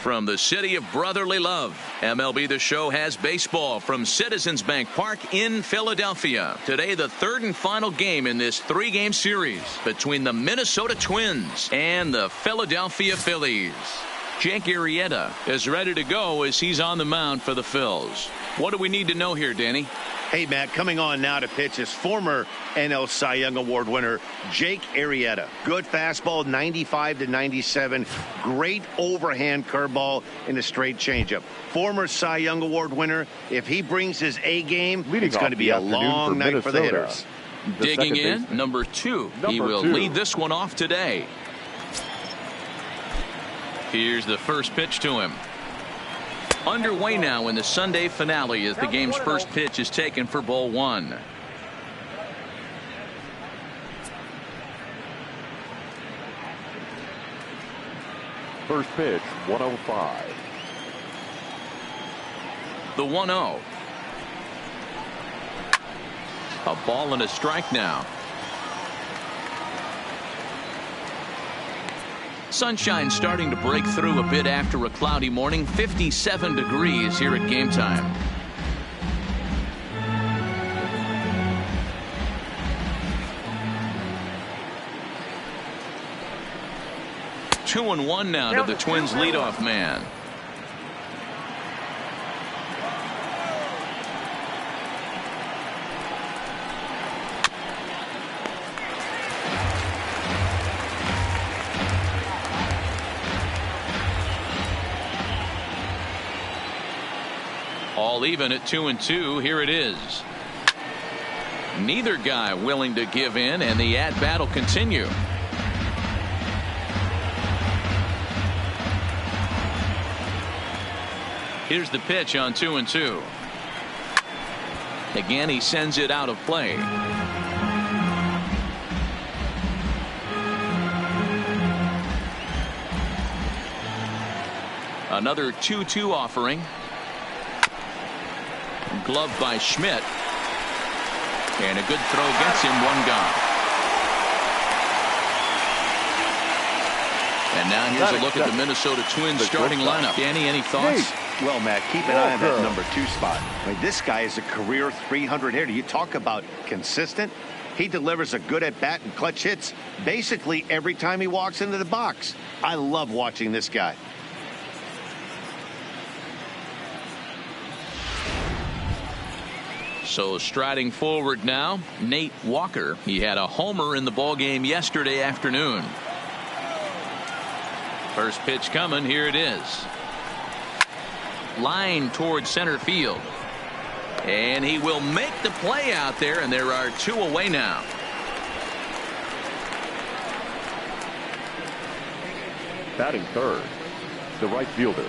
from the city of brotherly love. MLB The Show has baseball from Citizens Bank Park in Philadelphia. Today, the third and final game in this three-game series between the Minnesota Twins and the Philadelphia Phillies. Jake Arrieta is ready to go as he's on the mound for the Phils. What do we need to know here, Danny? Hey, Matt, coming on now to pitch is former NL Cy Young Award winner Jake Arrieta. Good fastball, 95 to 97. Great overhand curveball and a straight changeup. Former Cy Young Award winner. If he brings his A game, it's going to be a long night for the hitters. Digging in, number 2. He will lead this one off today. Here's the first pitch to him. Underway now in the Sunday finale as the game's first pitch is taken for ball 1. First pitch, 105. The 1-0. A ball and a strike now. Sunshine starting to break through a bit after a cloudy morning. 57 degrees here at game time. Two and one now to the Twins leadoff man. All even at 2-2. Here it is. Neither guy willing to give in, and the at-bat will continue. Here's the pitch on 2-2. Again, he sends it out of play. Another 2-2 offering. Gloved by Schmidt. And a good throw gets him one gone. And now here's a look at the Minnesota Twins starting lineup. Danny, any thoughts? Well, Matt, keep an eye on that number 2 spot. I mean, this guy is a career 300 hitter. You talk about consistent. He delivers a good at bat and clutch hits basically every time he walks into the box. I love watching this guy. So striding forward now, Nate Walker. He had a homer in the ballgame yesterday afternoon. First pitch coming. Here it is. Line towards center field. And he will make the play out there, and there are 2 away now. Batting third, the right fielder,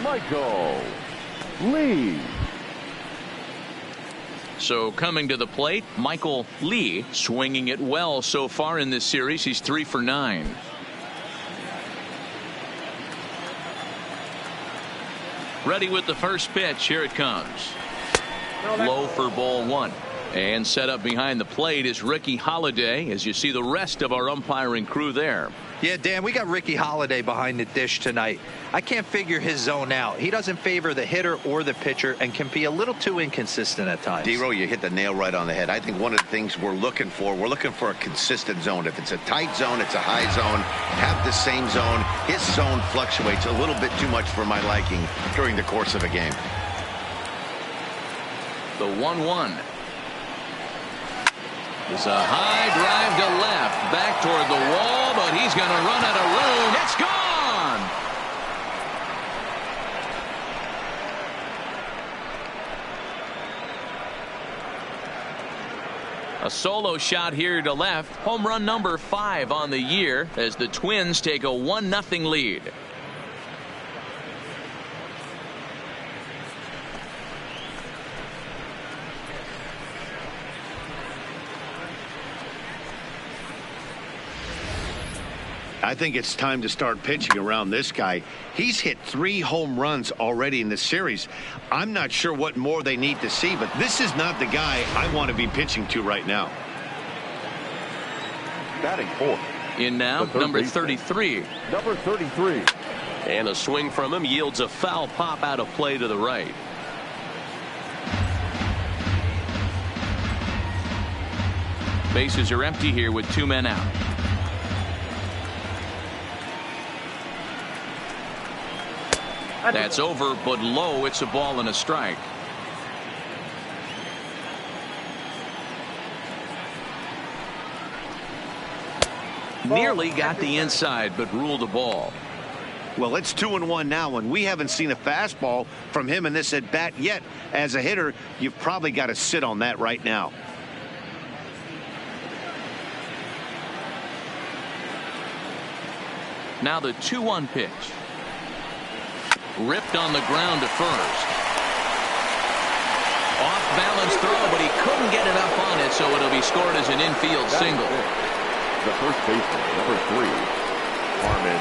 Michael Lee. So coming to the plate, Michael Lee, swinging it well so far in this series. He's 3 for 9. Ready with the first pitch. Here it comes. Low for ball 1. And set up behind the plate is Ricky Holiday, as you see the rest of our umpiring crew there. Yeah, Dan, we got Ricky Holiday behind the dish tonight. I can't figure his zone out. He doesn't favor the hitter or the pitcher and can be a little too inconsistent at times. D-Row, you hit the nail right on the head. I think one of the things we're looking for a consistent zone. If it's a tight zone, it's a high zone. Have the same zone. His zone fluctuates a little bit too much for my liking during the course of a game. The 1-1. It's a high drive to left, back toward the wall, but he's going to run out of room. It's gone. A solo shot here to left. Home run number 5 on the year as the Twins take a 1-0 lead. I think it's time to start pitching around this guy. He's hit 3 home runs already in this series. I'm not sure what more they need to see, but this is not the guy I want to be pitching to right now. Batting fourth. In now, number 33. Number 33. And a swing from him yields a foul pop out of play to the right. Bases are empty here with 2 men out. That's over, but low. It's a ball and a strike. Nearly got the inside, but ruled a ball. Well, it's 2-1 now, and we haven't seen a fastball from him in this at bat yet. As a hitter, you've probably got to sit on that right now. Now the 2-1 pitch. Ripped on the ground to first. Off balance throw, but he couldn't get enough on it, so it'll be scored as an infield single. The first baseman, number 3, Harmon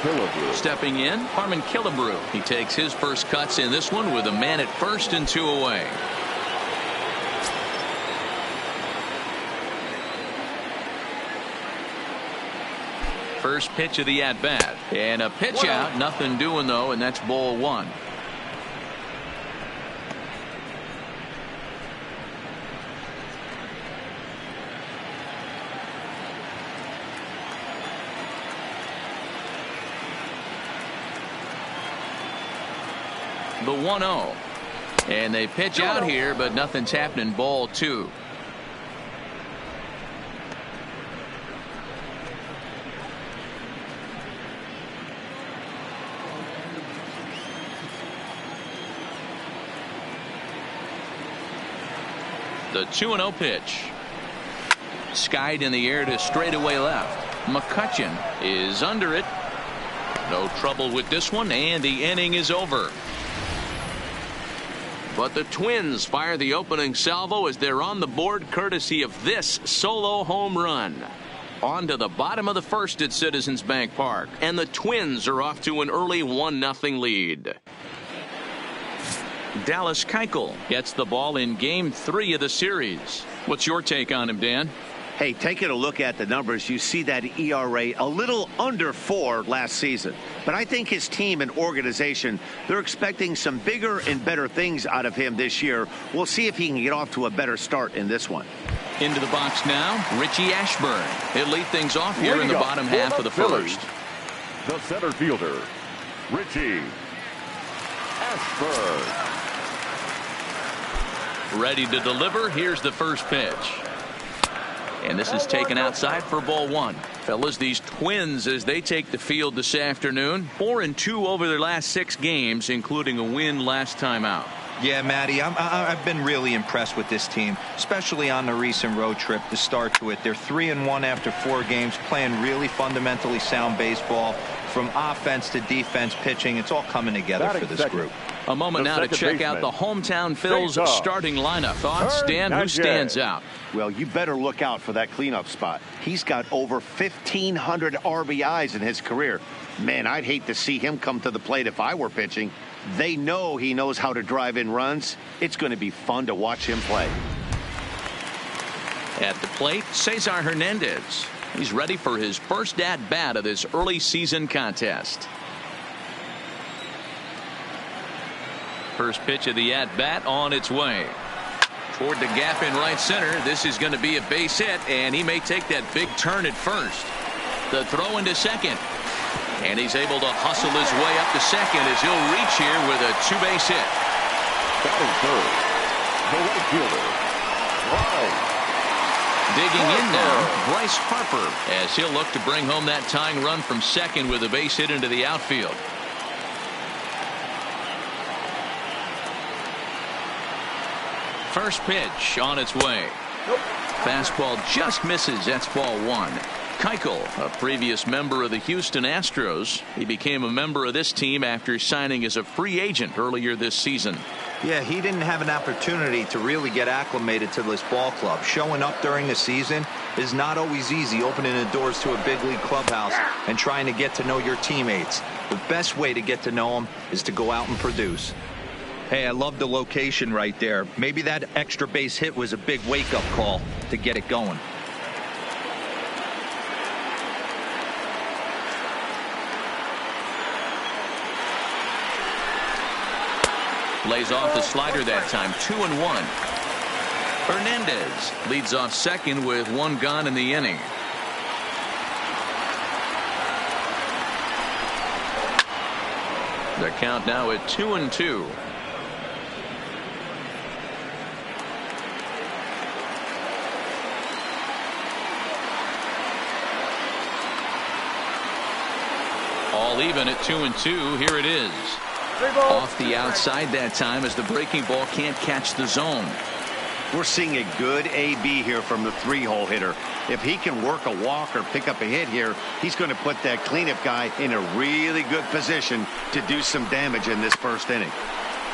Killebrew. Stepping in, Harmon Killebrew. He takes his first cuts in this one with a man at first and 2 away. First pitch of the at-bat. And a pitch out. Nothing doing, though, and that's ball 1. The 1-0. And they pitch out here, but nothing's happening. Ball 2. The 2-0 pitch. Skied in the air to straightaway left. McCutchen is under it. No trouble with this one, and the inning is over. But the Twins fire the opening salvo as they're on the board courtesy of this solo home run. On to the bottom of the first at Citizens Bank Park, and the Twins are off to an early 1-0 lead. Dallas Keuchel gets the ball in Game 3 of the series. What's your take on him, Dan? Hey, taking a look at the numbers, you see that ERA a little under 4 last season. But I think his team and organization, they're expecting some bigger and better things out of him this year. We'll see if he can get off to a better start in this one. Into the box now, Richie Ashburn. He'll lead things off here in the bottom half of the Phillies, first. the center fielder, Richie Ashburn. Ready to deliver. Here's the first pitch. And this is taken outside for ball 1. Fellas, these Twins, as they take the field this afternoon, 4-2 over their last 6 games, including a win last time out. Yeah, Matty, I've been really impressed with this team, especially on the recent road trip, the start to it. They're 3-1 after 4 games, playing really fundamentally sound baseball. From offense to defense, pitching, it's all coming together for this group. A moment now to check out the hometown Phillies starting lineup. Thoughts, Dan? Who stands out? Well, you better look out for that cleanup spot. He's got over 1,500 RBIs in his career. Man, I'd hate to see him come to the plate if I were pitching. They know he knows how to drive in runs. It's going to be fun to watch him play. At the plate, Cesar Hernandez. He's ready for his first at-bat of this early season contest. First pitch of the at-bat on its way. Toward the gap in right center. This is going to be a base hit, and he may take that big turn at first. The throw into second. And he's able to hustle his way up to second as he'll reach here with a 2-base hit. Batting third, the right fielder, Bryce. Digging in now, Bryce Harper, as he'll look to bring home that tying run from second with a base hit into the outfield. First pitch on its way. Fastball just misses. That's ball 1. Keuchel, a previous member of the Houston Astros. He became a member of this team after signing as a free agent earlier this season. Yeah, he didn't have an opportunity to really get acclimated to this ball club. Showing up during the season is not always easy, opening the doors to a big league clubhouse and trying to get to know your teammates. The best way to get to know them is to go out and produce. Hey, I love the location right there. Maybe that extra base hit was a big wake-up call to get it going. Lays off the slider that time. 2-1. Hernandez leads off second with one gone in the inning. The count now at 2-2. All even at 2-2. Here it is. Off the outside that time as the breaking ball can't catch the zone. We're seeing a good AB here from the 3-hole hitter. If he can work a walk or pick up a hit here, he's going to put that cleanup guy in a really good position to do some damage in this first inning.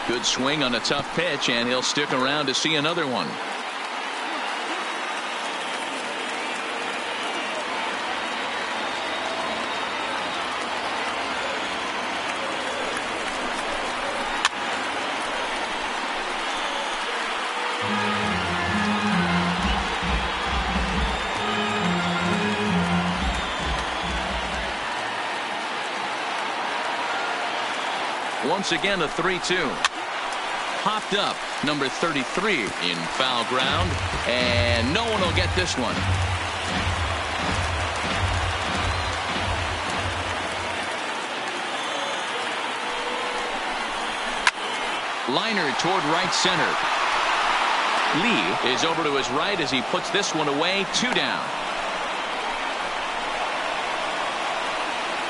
Good swing on a tough pitch, and he'll stick around to see another one. Once again, a 3-2. Popped up, number 33 in foul ground, and no one will get this one. Liner toward right center. Lee is over to his right as he puts this one away. 2 down.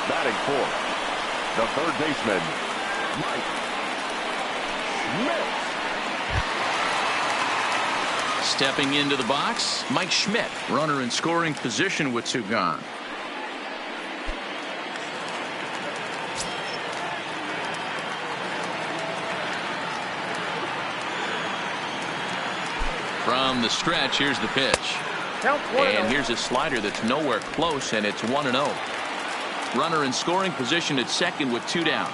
Batting fourth, the third baseman, Mike Schmidt. Stepping into the box, Mike Schmidt, runner in scoring position with 2 gone. From the stretch, here's the pitch. And here's a slider that's nowhere close, and it's 1-0. Runner in scoring position at second with 2 down.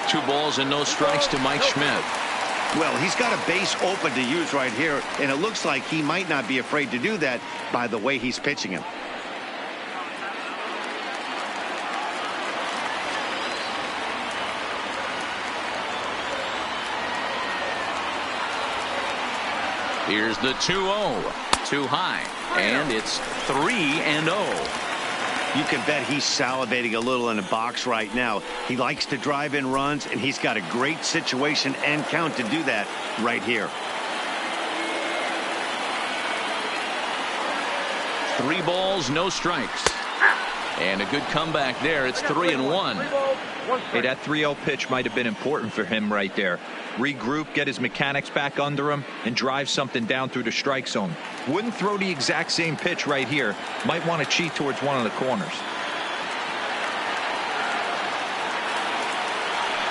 Two balls and no strikes to Mike Schmidt. Well, he's got a base open to use right here, and it looks like he might not be afraid to do that by the way he's pitching him. Here's the 2-0. Too high, and it's 3-0. You can bet he's salivating a little in the box right now. He likes to drive in runs, and he's got a great situation and count to do that right here. 3 balls, no strikes. And a good comeback there. It's 3-1. Hey, that 3-0 pitch might have been important for him right there. Regroup, get his mechanics back under him, and drive something down through the strike zone. Wouldn't throw the exact same pitch right here. Might want to cheat towards one of the corners.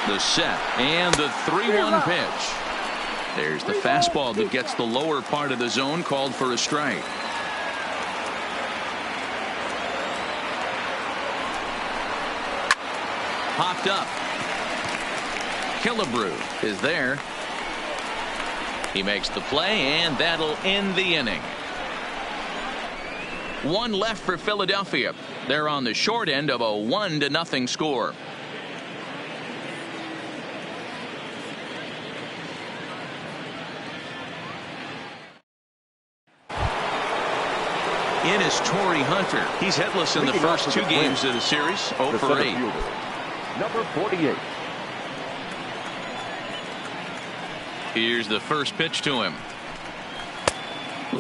The set and the 3-1 pitch. There's the fastball that gets the lower part of the zone, called for a strike. Popped up. Killebrew is there. He makes the play, and that'll end the inning. 1 left for Philadelphia. They're on the short end of a 1-0 score. In is Torrey Hunter. He's hitless in the first 2 games of the series. 0 for 8. Number 48. Here's the first pitch to him.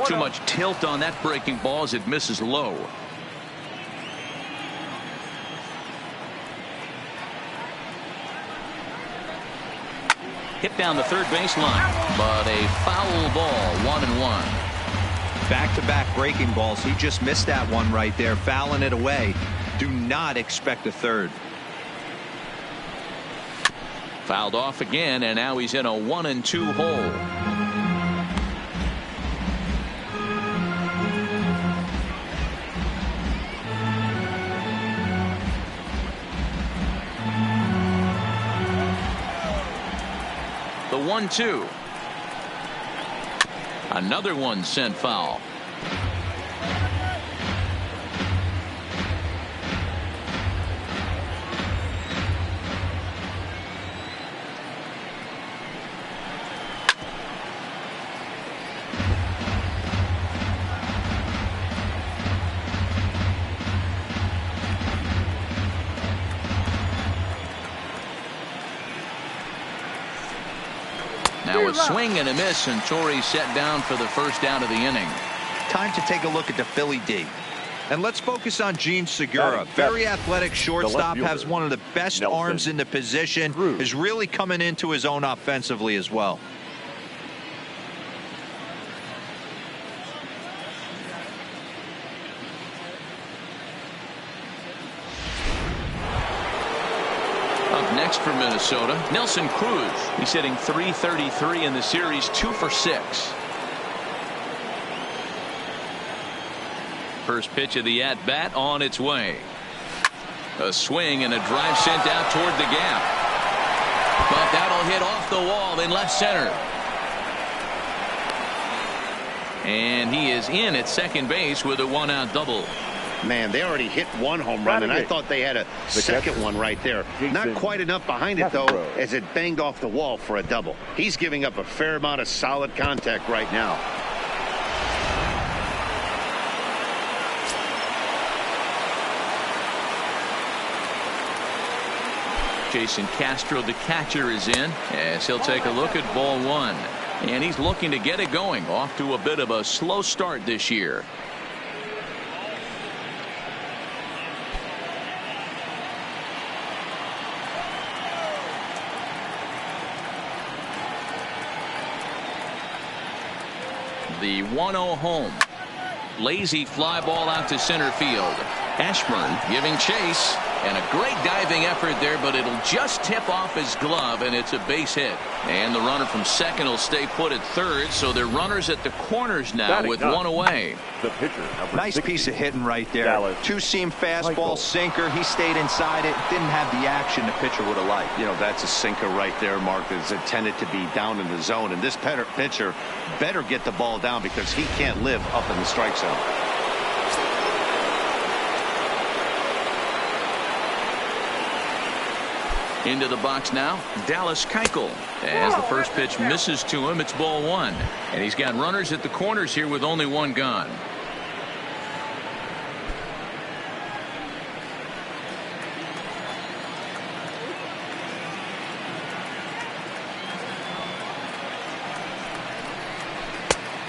Too much tilt on that breaking ball as it misses low. Hit down the third baseline, but a foul ball. 1-1. Back-to-back breaking balls. He just missed that one right there, fouling it away. Do not expect a third. Fouled off again, and now he's in a 1-2 hole. The 1-2. Another one sent foul. a swing and a miss, and Torrey set down for the first out of the inning. Time to take a look at the Philly D. And let's focus on Gene Segura. Very athletic shortstop, has one of the best arms in the position, is really coming into his own offensively as well. Up next for Minnesota, Nelson Cruz. He's hitting .333 in the series, 2 for 6. First pitch of the at-bat on its way. A swing and a drive sent out toward the gap. But that'll hit off the wall in left center. And he is in at second base with a one-out double. Man, they already hit one home run, and I thought they had a second one right there. Not quite enough behind it, though, as it banged off the wall for a double. He's giving up a fair amount of solid contact right now. Jason Castro, the catcher, is in as he'll take a look at ball one. And he's looking to get it going. Off to a bit of a slow start this year. The 1-0 home. Lazy fly ball out to center field. Ashburn giving chase, and a great diving effort there, but it'll just tip off his glove, and it's a base hit. And the runner from second will stay put at third, so they're runners at the corners now with one away. The pitcher, nice piece of hitting right there. Two-seam fastball, sinker. He stayed inside it. Didn't have the action the pitcher would have liked. You know, that's a sinker right there, Mark, that's intended to be down in the zone. And this pitcher better get the ball down because he can't live up in the strike zone. Into the box now, Dallas Keuchel. As the first pitch misses to him, it's ball one. And he's got runners at the corners here with only one gone.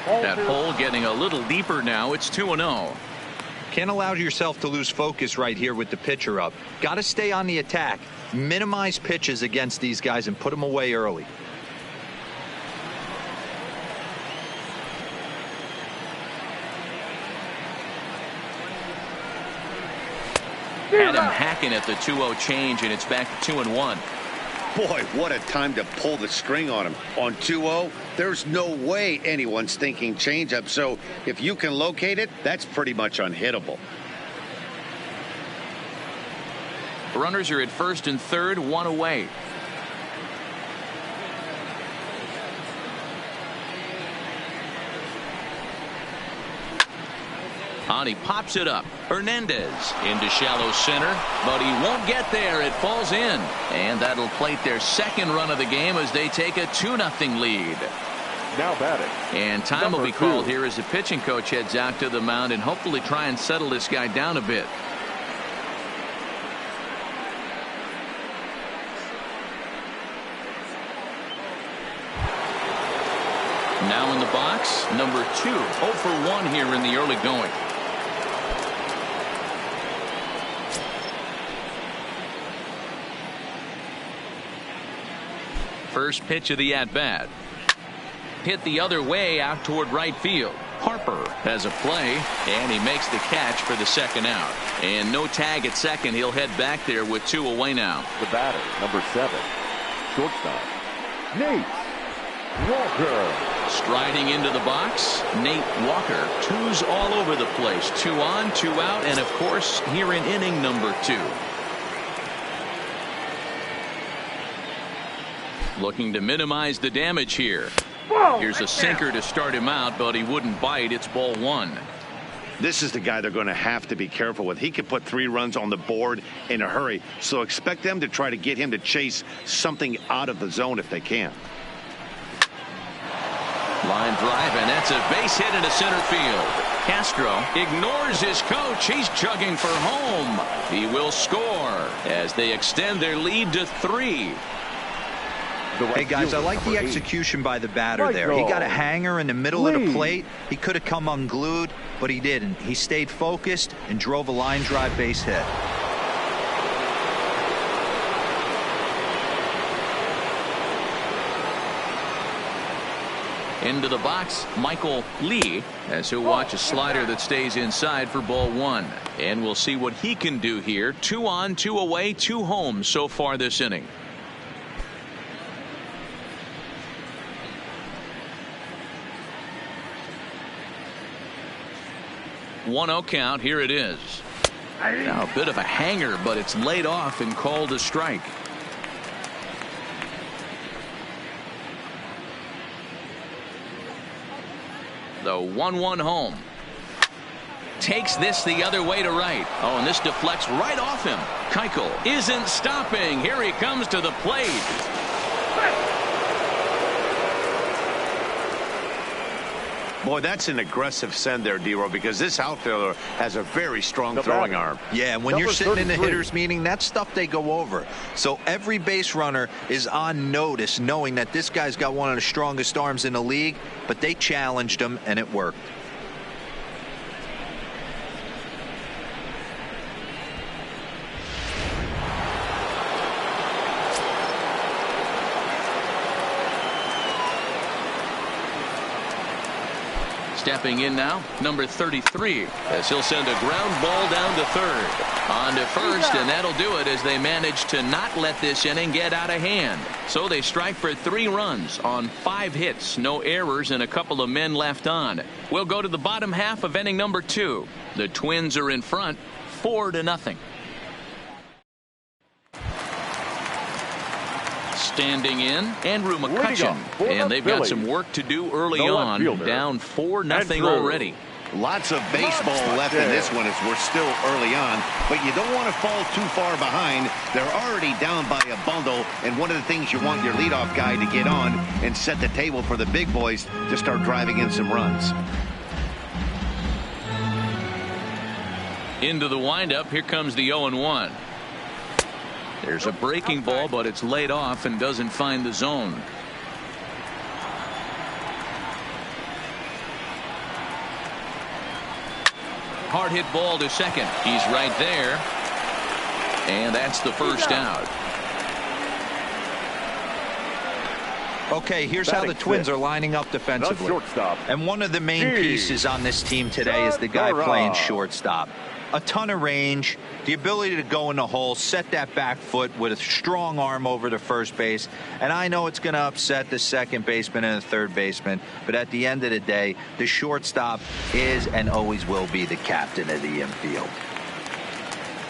That hole getting a little deeper now. It's 2-0. Can't allow yourself to lose focus right here with the pitcher up. Got to stay on the attack. Minimize pitches against these guys and put them away early. Had him hacking at the 2-0 change, and it's back to 2-1. Boy, what a time to pull the string on him. On 2-0, there's no way anyone's thinking changeup. So if you can locate it, that's pretty much unhittable. Runners are at first and third, one away. He pops it up. Hernandez into shallow center, but he won't get there. It falls in, and that'll plate their second run of the game as they take a 2-0 lead. Now batting. And time will be called here as the pitching coach heads out to the mound and hopefully try and settle this guy down a bit. Now in the box, number 2, 0 for 1 here in the early going. First pitch of the at-bat. Hit the other way out toward right field. Harper has a play, and he makes the catch for the second out. And no tag at second. He'll head back there with 2 away now. The batter, number 7, shortstop, Nate Walker. Striding into the box, Nate Walker. 2s all over the place. 2 on, 2 out, and of course here in inning number 2. Looking to minimize the damage here. Here's a sinker to start him out, but he wouldn't bite. It's ball 1. This is the guy they're going to have to be careful with. He could put 3 runs on the board in a hurry, so expect them to try to get him to chase something out of the zone if they can. Line drive, and that's a base hit into center field. Castro ignores his coach. He's chugging for home. He will score as they extend their lead to 3. Hey, guys, I like the execution by the batter there. He got a hanger in the middle of the plate. He could have come unglued, but he didn't. He stayed focused and drove a line drive base hit. Into the box, Michael Lee, as he'll watch a slider that stays inside for ball one. And we'll see what he can do here. 2 on, 2 away, 2 home so far this inning. One-0 count. Here it is. Now a bit of a hanger, but it's laid off and called a strike. The 1-1 home. Takes this the other way to right. Oh, and this deflects right off him. Keuchel isn't stopping. Here he comes to the plate. Boy, that's an aggressive send there, D-Row, because this outfielder has a very strong throwing arm. Yeah, and when you're sitting in the hitters meeting, that's stuff they go over. So every base runner is on notice, knowing that this guy's got one of the strongest arms in the league, but they challenged him, and it worked. Stepping in now, number 33, as he'll send a ground ball down to third. On to first, and that'll do it as they manage to not let this inning get out of hand. So they strike for 3 runs on 5 hits, no errors, and a couple of men left on. We'll go to the bottom half of inning number 2. The Twins are in front, 4-0. Standing in, Andrew McCutchen, and they've got some work to do early on, down 4-0 already. Lots of baseball left in this one as we're still early on, but you don't want to fall too far behind. They're already down by a bundle, and one of the things you want your leadoff guy to get on and set the table for the big boys to start driving in some runs. Into the windup, here comes the 0-1. There's a breaking ball, but it's laid off and doesn't find the zone. Hard hit ball to second. He's right there. And that's the first out. Okay, here's how the Twins are lining up defensively. And one of the main pieces on this team today is the guy playing shortstop. A ton of range, the ability to go in the hole, set that back foot with a strong arm over to first base. And I know it's going to upset the second baseman and the third baseman, but at the end of the day, the shortstop is and always will be the captain of the infield.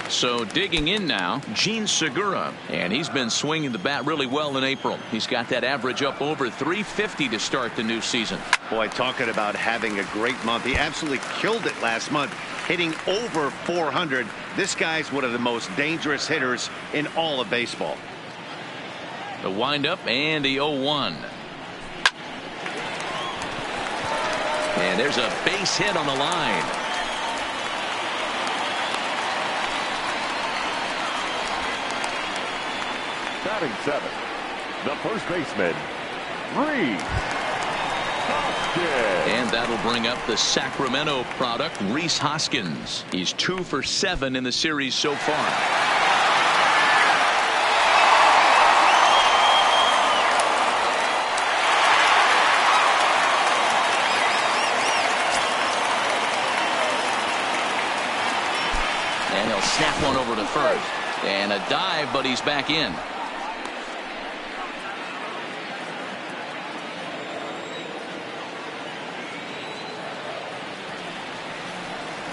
So digging in now, Gene Segura, and he's been swinging the bat really well in April. He's got that average up over 350 to start the new season. Boy, talking about having a great month. He absolutely killed it last month, hitting over 400. This guy's one of the most dangerous hitters in all of baseball. The windup and the 0-1. And there's a base hit on the line. Batting 7, the first baseman, Rhys Hoskins. And that'll bring up the Sacramento product, Rhys Hoskins. He's 2 for 7 in the series so far. And he'll snap one over to first. And a dive, but he's back in.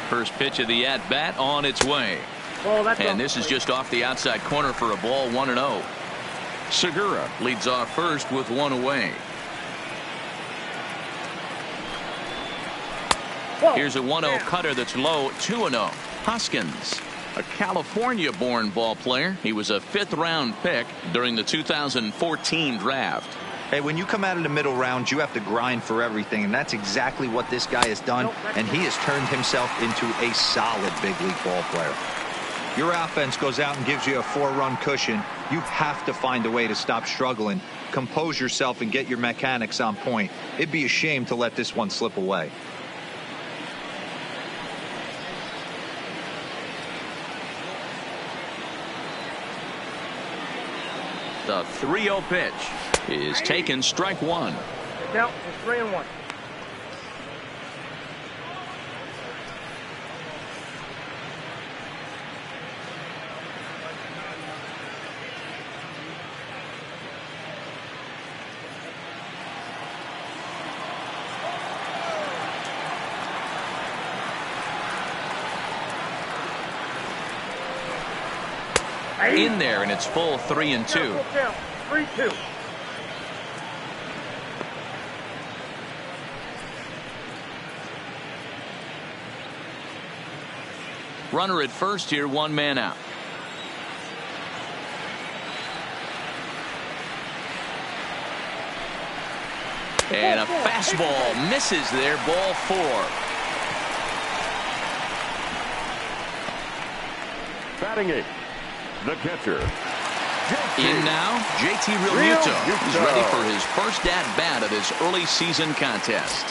First pitch of the at-bat on its way. And this is just off the outside corner for a ball, 1-0. Segura leads off first with 1 away. Here's a 1-0 cutter that's low, 2-0. Hoskins, a California-born ball player. He was a 5th-round pick during the 2014 draft. Hey, when you come out of the middle round, you have to grind for everything, and that's exactly what this guy has done, and he has turned himself into a solid big league ball player. Your offense goes out and gives you a 4-run cushion. You have to find a way to stop struggling compose yourself and get your mechanics on point. It'd be a shame to let this one slip away. The 3-0 pitch is taken, strike one. Count, it's 3-1. In there, and it's full 3-2. 3-2. Runner at first here, 1 man out. And a fastball misses there, ball 4. Batting 8th, the catcher. In now, JT Realmuto. He's ready for his first at-bat of this early season contest.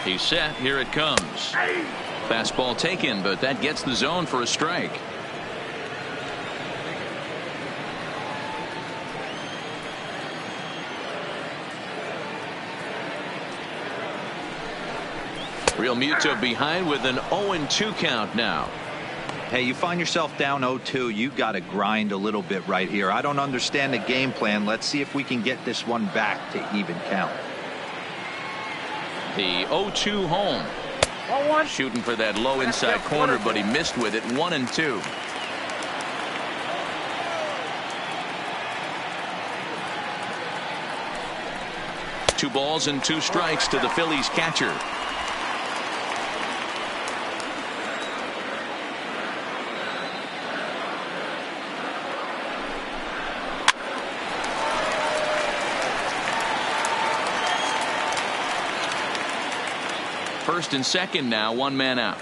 He's set. Here it comes. Fastball taken, but that gets the zone for a strike. Realmuto behind with an 0-2 count now. Hey, you find yourself down 0-2, you got to grind a little bit right here. I don't understand the game plan. Let's see if we can get this one back to even count. The 0-2 home. Shooting for that low inside corner, but he missed with it. 1-2. Two balls and 2 strikes to the Phillies catcher. First and second now, 1 man out.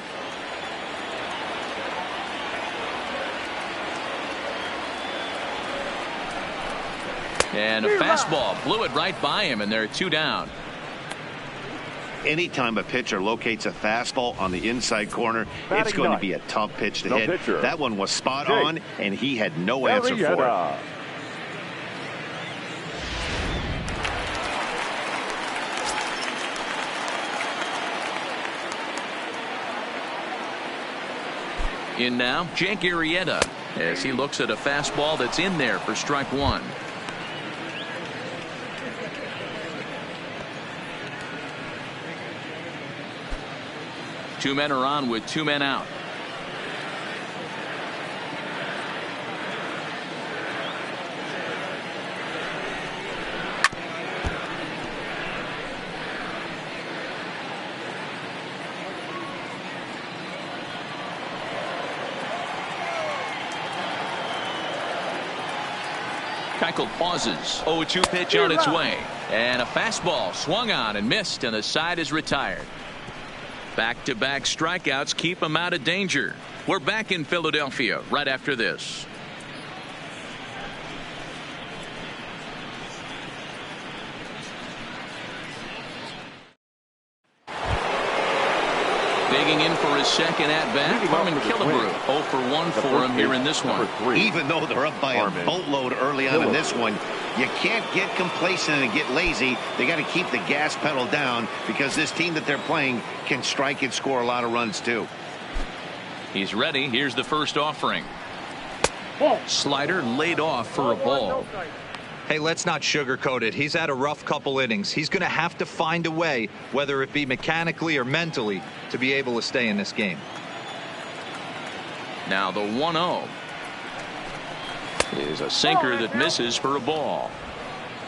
And a fastball blew it right by him, and there are 2 down. Anytime a pitcher locates a fastball on the inside corner, it's going to be a tough pitch to hit. That one was spot on, and he had no answer for it. In now, Jake Arrieta, as he looks at a fastball that's in there for strike 1. Two men are on with 2 men out. Keuchel pauses. 0-2 pitch on its way. And a fastball swung on and missed, and the side is retired. Back-to-back strikeouts keep him out of danger. We're back in Philadelphia right after this. Digging in for his second at-bat, Harmon Killebrew. 0 for 1 for him here in this one. Even though they're up by a boatload early on in this one, you can't get complacent and get lazy. They got to keep the gas pedal down because this team that they're playing can strike and score a lot of runs too. He's ready. Here's the first offering. Slider laid off for a ball. Hey, let's not sugarcoat it. He's had a rough couple innings. He's going to have to find a way, whether it be mechanically or mentally, to be able to stay in this game. Now the 1-0 is a sinker that misses for a ball.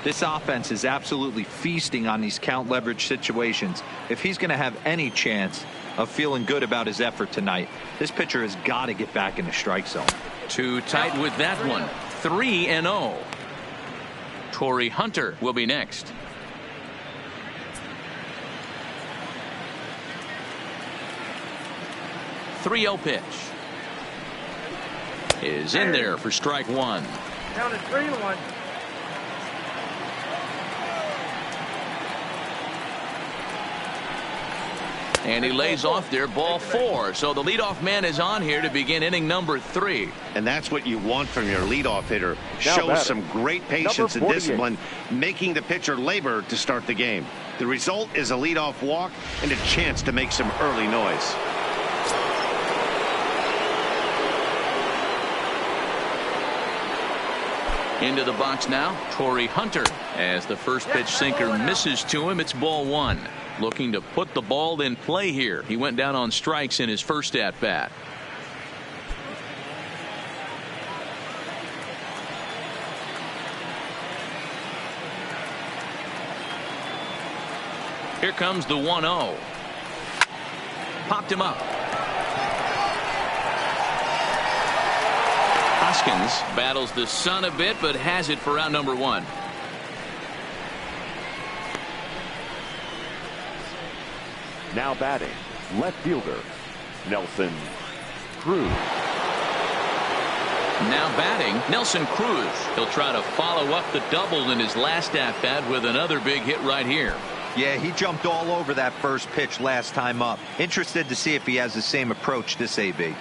This offense is absolutely feasting on these count leverage situations. If he's going to have any chance of feeling good about his effort tonight, this pitcher has got to get back in the strike zone. Too tight with that one. 3-0. Torrey Hunter will be next. The 3-0 pitch. is in there for strike one. Down to 3-1. And he lays off there, ball four. So the leadoff man is on here to begin inning number 3. And that's what you want from your leadoff hitter. Now Shows batter, some great patience and number 48. discipline, making the pitcher labor to start the game. The result is a leadoff walk and a chance to make some early noise. Into the box now, Torrey Hunter. As the first pitch sinker misses to him, it's ball one. Looking to put the ball in play here. He went down on strikes in his first at bat. Here comes the 1-0. Popped him up. Hoskins battles the sun a bit, but has it for out number 1. Now batting, left fielder, Nelson Cruz. Now batting, Nelson Cruz. He'll try to follow up the double in his last at-bat with another big hit right here. Yeah, he jumped all over that first pitch last time up. Interested to see if he has the same approach this AB.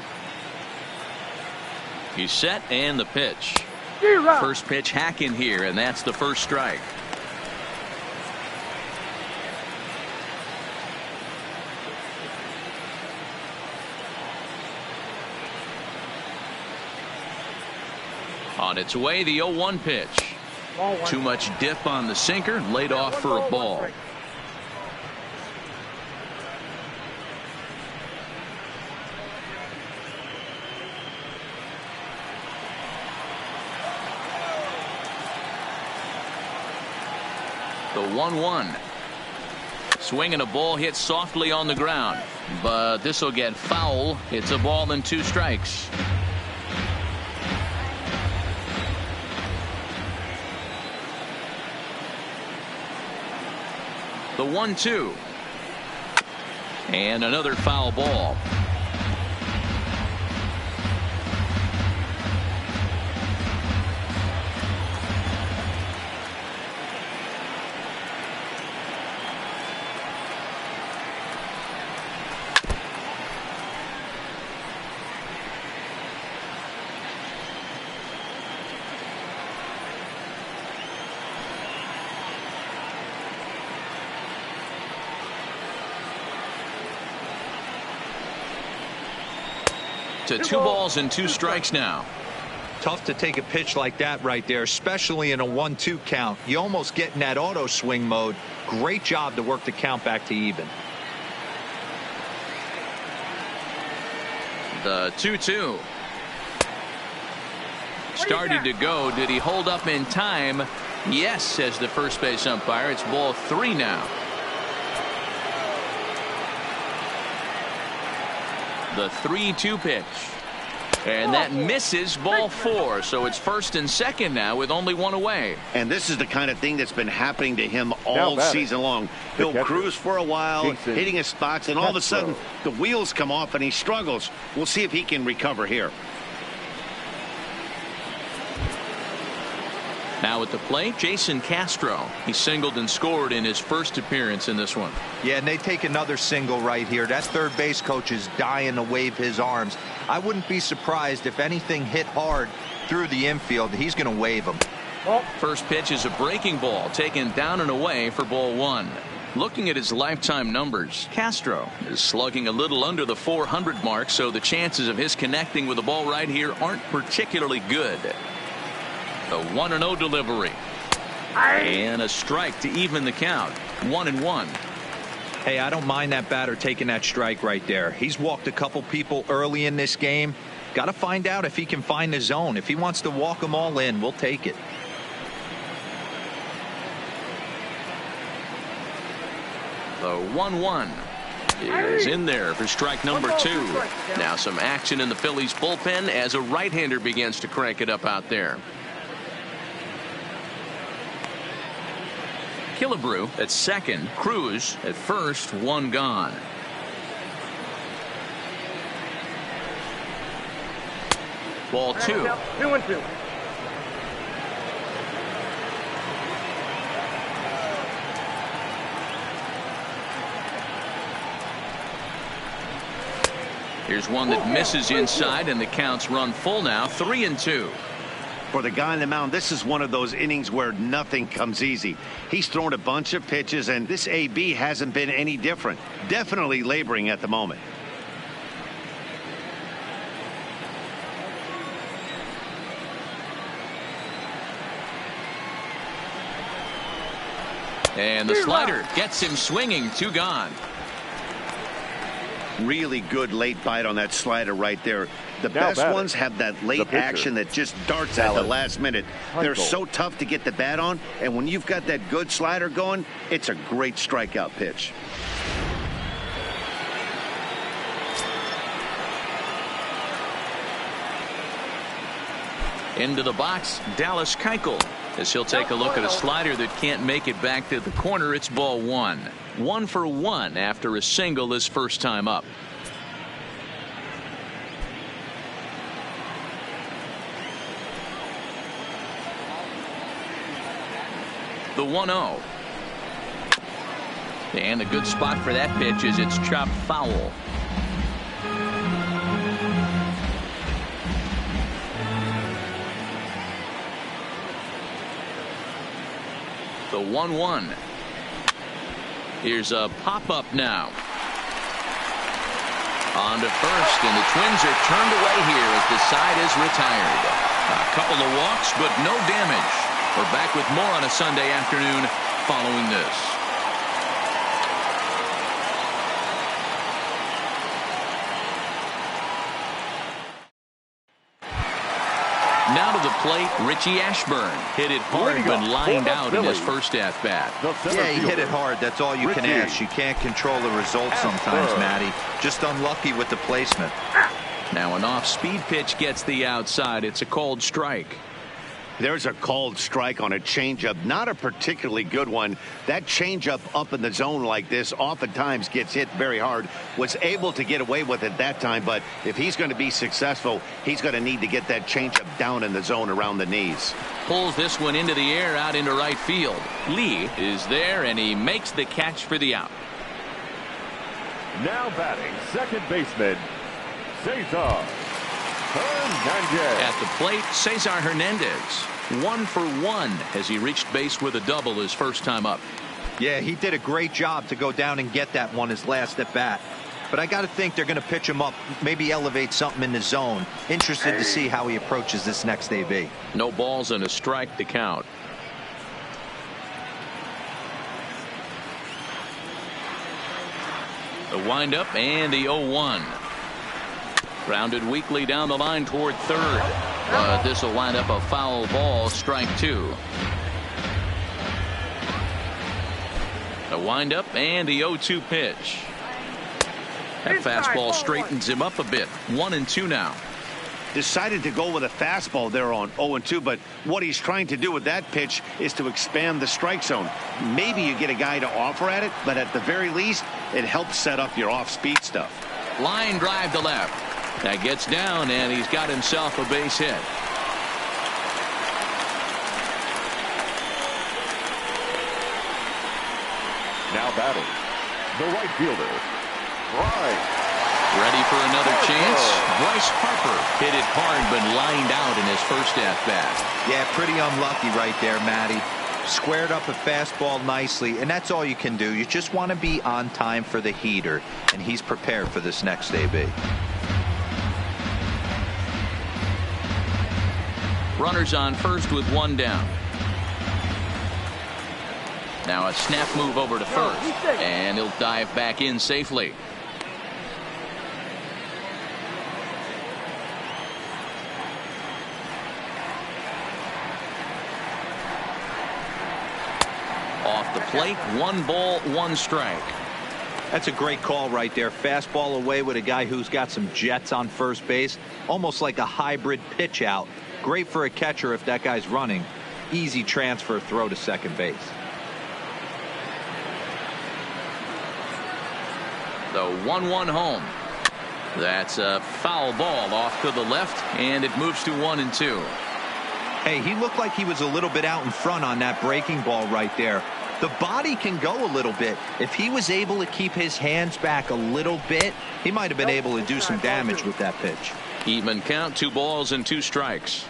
He's set and the pitch. First pitch hacking here, and that's the first strike. On its way, the 0-1 pitch. Too much dip on the sinker, laid off for a ball. The 1-1. Swinging a ball hit softly on the ground, but this will get foul. It's a ball and 2 strikes. The 1-2. And another foul ball. To 2 balls and 2 strikes now. Tough to take a pitch like that right there, especially in a 1-2 count. You almost get in that auto swing mode. Great job to work the count back to even. The 2-2. Started to go. Did he hold up in time? Yes, says the first base umpire. It's ball 3 now. The 3-2 pitch. And that misses, ball 4. So it's first and second now with only 1 away. And this is the kind of thing that's been happening to him all season long. He'll cruise for a while, hitting his spots, and all of a sudden the wheels come off and he struggles. We'll see if he can recover here. Now at the plate, Jason Castro. He singled and scored in his first appearance in this one. Yeah, and they take another single right here. That third base coach is dying to wave his arms. I wouldn't be surprised if anything hit hard through the infield. He's going to wave them. First pitch is a breaking ball taken down and away for ball 1. Looking at his lifetime numbers, Castro is slugging a little under the 400 mark, so the chances of his connecting with the ball right here aren't particularly good. The 1-0 delivery. And a strike to even the count. 1-1. Hey, I don't mind that batter taking that strike right there. He's walked a couple people early in this game. Got to find out if he can find the zone. If he wants to walk them all in, we'll take it. The 1-1 is in there for strike number 2. Now some action in the Phillies bullpen as a right-hander begins to crank it up out there. Killebrew at second, Cruz at first, 1 gone. Ball 2. 2-2. Here's one that misses inside, and the count's run full now, 3-2. For the guy on the mound, this is one of those innings where nothing comes easy. He's thrown a bunch of pitches, and this AB hasn't been any different. Definitely laboring at the moment. And the slider gets him swinging, 2 gone. Really good late bite on that slider right there. The best ones have that late action that just darts at the last minute. They're so tough to get the bat on, and when you've got that good slider going, it's a great strikeout pitch. Into the box, Dallas Keuchel, as he'll take a look at a slider that can't make it back to the corner. It's ball 1. 1 for 1 after a single his first time up. The 1-0. And a good spot for that pitch is it's chopped foul. The 1-1. Here's a pop-up now. On to first, and the Twins are turned away here as the side is retired. A couple of walks, but no damage. We're back with more on a Sunday afternoon following this. Now to the plate, Richie Ashburn. Hit it hard, but lined out in his first at-bat. Yeah, he hit it hard. That's all you can ask. You can't control the result sometimes, Matty. Just unlucky with the placement. Now an off-speed pitch gets the outside. It's a called strike. There's a called strike on a changeup, not a particularly good one. That changeup up in the zone like this oftentimes gets hit very hard. Was able to get away with it that time, but if he's going to be successful, he's going to need to get that changeup down in the zone around the knees. Pulls this one into the air out into right field. Lee is there, and he makes the catch for the out. Now batting second baseman, Cesar Hernandez. At the plate, Cesar Hernandez. 1 for 1 as he reached base with a double his first time up. Yeah, he did a great job to go down and get that one his last at bat. But I got to think they're going to pitch him up, maybe elevate something in the zone. Interested to see how he approaches this next AB. No balls and a strike to count. The windup and the 0-1. Grounded weakly down the line toward third. But this will wind up a foul ball, strike 2. The windup and the 0-2 pitch. That fastball straightens him up a bit. 1-2 now. Decided to go with a fastball there on 0-2, but what he's trying to do with that pitch is to expand the strike zone. Maybe you get a guy to offer at it, but at the very least, it helps set up your off-speed stuff. Line drive to left. That gets down, and he's got himself a base hit. Now batting, the right fielder, Bryce. Ready for another chance. Bryce Harper hit it hard, but lined out in his first at-bat. Yeah, pretty unlucky right there, Matty. Squared up a fastball nicely, and that's all you can do. You just want to be on time for the heater, and he's prepared for this next AB. Runners on first with 1 down. Now a snap move over to first, and he'll dive back in safely. Off the plate, 1 ball, 1 strike. That's a great call right there. Fastball away with a guy who's got some jets on first base, almost like a hybrid pitch out. Great for a catcher if that guy's running. Easy transfer throw to second base. The 1-1 home. That's a foul ball off to the left, and it moves to 1-2. Hey, he looked like he was a little bit out in front on that breaking ball right there. The body can go a little bit. If he was able to keep his hands back a little bit, he might have been able to do some damage with that pitch. Even count, 2 balls and 2 strikes.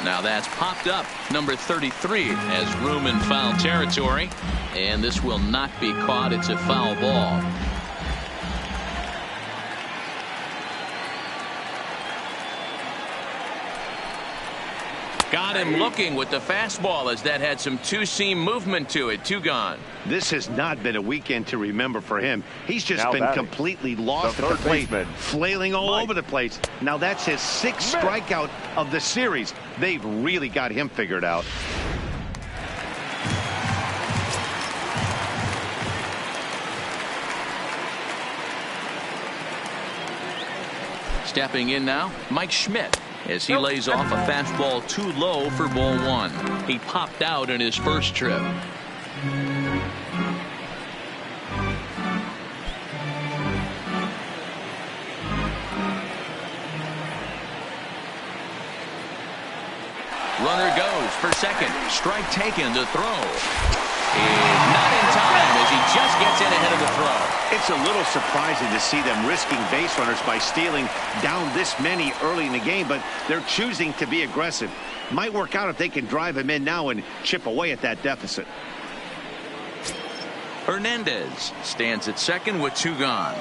Now that's popped up. Number 33 has room in foul territory. And this will not be caught. It's a foul ball. Got him looking with the fastball as that had some two-seam movement to it. 2 gone. This has not been a weekend to remember for him. He's just been completely lost at the plate, flailing all over the place. Now that's his 6th strikeout of the series. They've really got him figured out. Stepping in now, Mike Schmidt, as he lays off a fastball too low for ball 1. He popped out in his first trip. Runner goes for second. Strike taken to throw. And not in time as he just gets in ahead of the throw. It's a little surprising to see them risking base runners by stealing down this many early in the game, but they're choosing to be aggressive. Might work out if they can drive him in now and chip away at that deficit. Hernandez stands at second with 2 gone.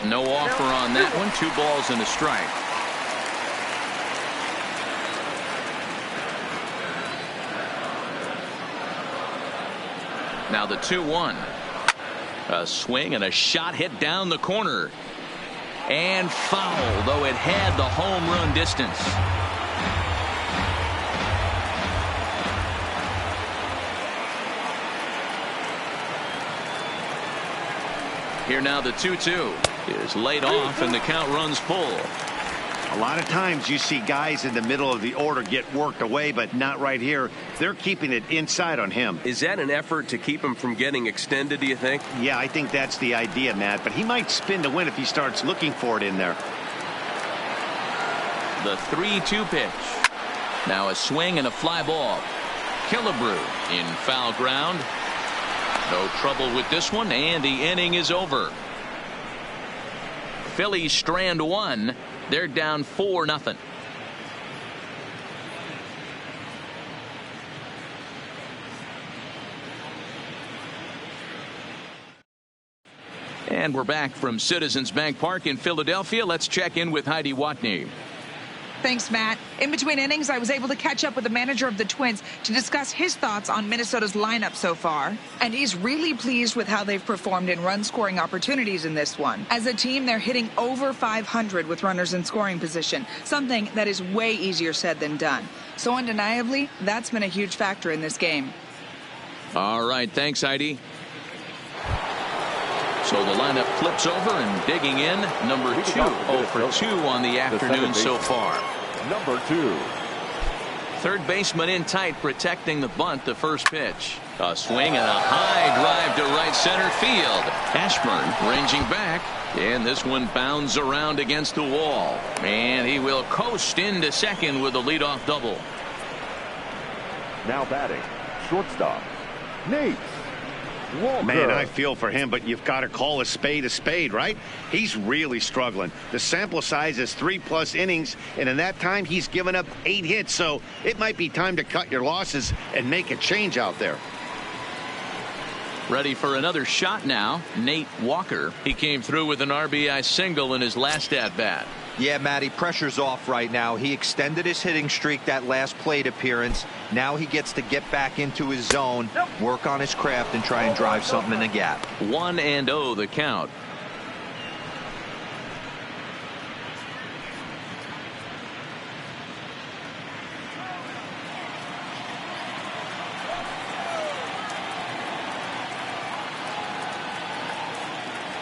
No offer on that one. 2 balls and a strike. Now the 2-1. A swing and a shot hit down the corner. And foul, though it had the home run distance. Here now the 2-2 is laid off and the count runs full. A lot of times you see guys in the middle of the order get worked away, but not right here. They're keeping it inside on him. Is that an effort to keep him from getting extended, do you think? Yeah, I think that's the idea, Matt, but he might spin to win if he starts looking for it in there. The 3-2 pitch. Now a swing and a fly ball. Killebrew in foul ground. No trouble with this one, and the inning is over. Phillies strand 1. They're down 4-0. And we're back from Citizens Bank Park in Philadelphia. Let's check in with Heidi Watney. Thanks, Matt. In between innings, I was able to catch up with the manager of the Twins to discuss his thoughts on Minnesota's lineup so far. And he's really pleased with how they've performed in run-scoring opportunities in this one. As a team, they're hitting over 500 with runners in scoring position, something that is way easier said than done. So undeniably, that's been a huge factor in this game. All right, thanks, Heidi. So the lineup flips over and digging in. Number 2, 0 for 2 on the afternoon so far. Number 2. Third baseman in tight, protecting the bunt. The first pitch. A swing and a high drive to right center field. Ashburn ranging back. And this one bounds around against the wall. And he will coast into second with a leadoff double. Now batting, shortstop, Nate Walker. Man, I feel for him, but you've got to call a spade, right? He's really struggling. The sample size is 3+ innings, and in that time, he's given up 8 hits, so it might be time to cut your losses and make a change out there. Ready for another shot now, Nate Walker. He came through with an RBI single in his last at-bat. Yeah, Matty, pressure's off right now. He extended his hitting streak that last plate appearance. Now he gets to get back into his zone, work on his craft, and try and drive something in the gap. 1-0 the count.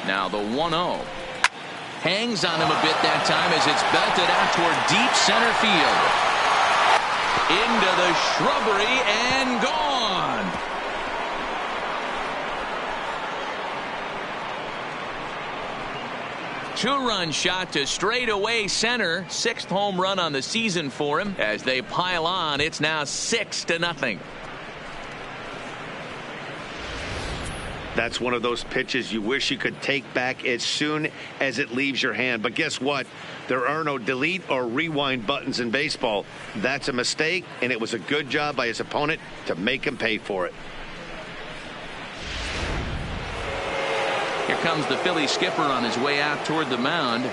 Now the 1-0. Hangs on him a bit that time as it's belted out toward deep center field. Into the shrubbery and gone. Two-run shot to straightaway center. 6th home run on the season for him. As they pile on, it's now 6-0. That's one of those pitches you wish you could take back as soon as it leaves your hand. But guess what? There are no delete or rewind buttons in baseball. That's a mistake, and it was a good job by his opponent to make him pay for it. Here comes the Phillies skipper on his way out toward the mound,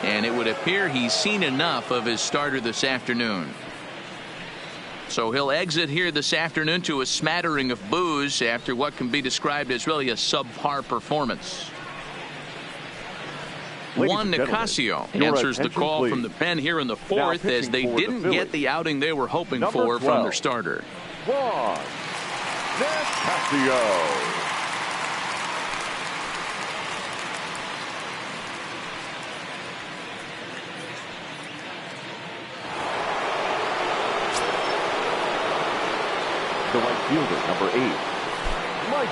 and it would appear he's seen enough of his starter this afternoon. So he'll exit here this afternoon to a smattering of boos after what can be described as really a subpar performance. Juan Nicasio answers the call from the pen here in the 4th as they didn't get the outing they were hoping for from their starter. Juan Nicasio. The right fielder, number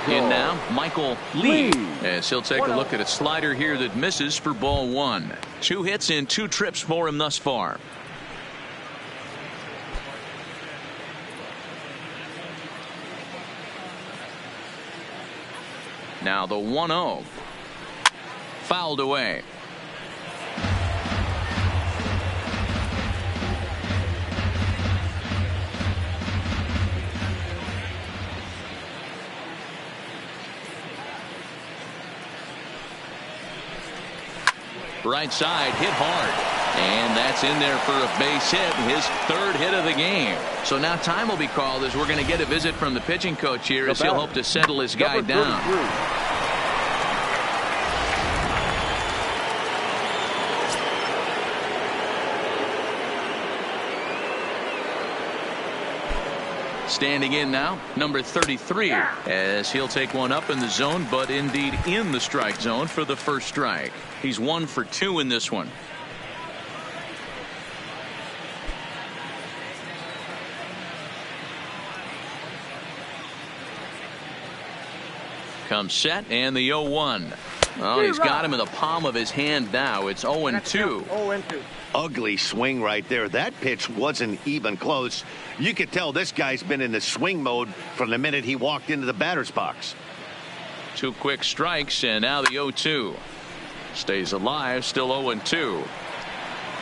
8. In now, Michael Lee, as he'll take a look at a slider here that misses for ball 1. 2 hits in 2 trips for him thus far. Now the 1-0. Fouled away. Right side, hit hard. And that's in there for a base hit, his 3rd hit of the game. So now time will be called as we're going to get a visit from the pitching coach here as he'll hope to settle his guy down. Standing in now, number 33, as he'll take one up in the zone, but indeed in the strike zone for the first strike. He's 1 for 2 in this one. Comes set, and the 0-1. Oh, he's got him in the palm of his hand now. It's 0-2. 0-2. Ugly swing right there. That pitch wasn't even close. You could tell this guy's been in the swing mode from the minute he walked into the batter's box. 2 quick strikes, and now the 0-2. Stays alive, still 0-2.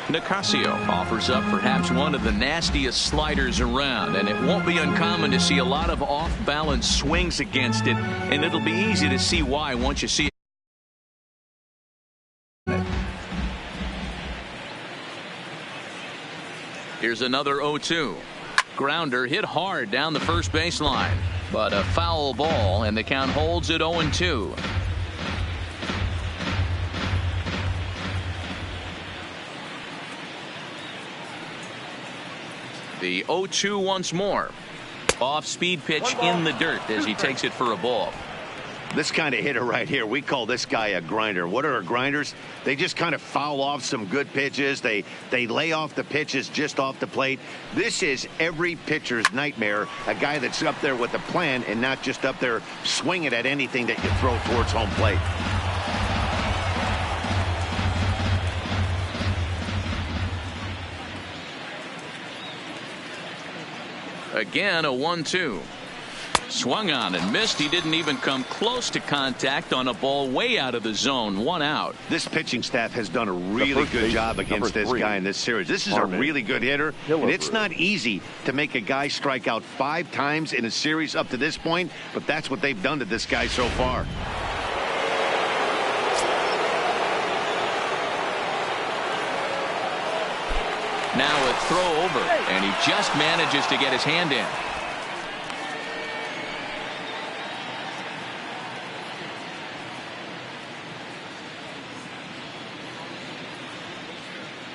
Nicasio offers up perhaps one of the nastiest sliders around, and it won't be uncommon to see a lot of off-balance swings against it, and it'll be easy to see why once you see it. Here's another 0-2. Grounder hit hard down the first baseline, but a foul ball, and the count holds at 0-2. The 0-2 once more. Off-speed pitch in the dirt as he takes it for a ball. This kind of hitter right here, we call this guy a grinder. What are grinders? They just kind of foul off some good pitches. They lay off the pitches just off the plate. This is every pitcher's nightmare, a guy that's up there with a plan and not just up there swinging at anything that you throw towards home plate. Again, a 1-2. Swung on and missed. He didn't even come close to contact on a ball way out of the zone. 1 out. This pitching staff has done a really good job against this guy in this series. This is a really good hitter, and it's not easy to make a guy strike out 5 times in a series up to this point, but that's what they've done to this guy so far. Now a throw over, and he just manages to get his hand in.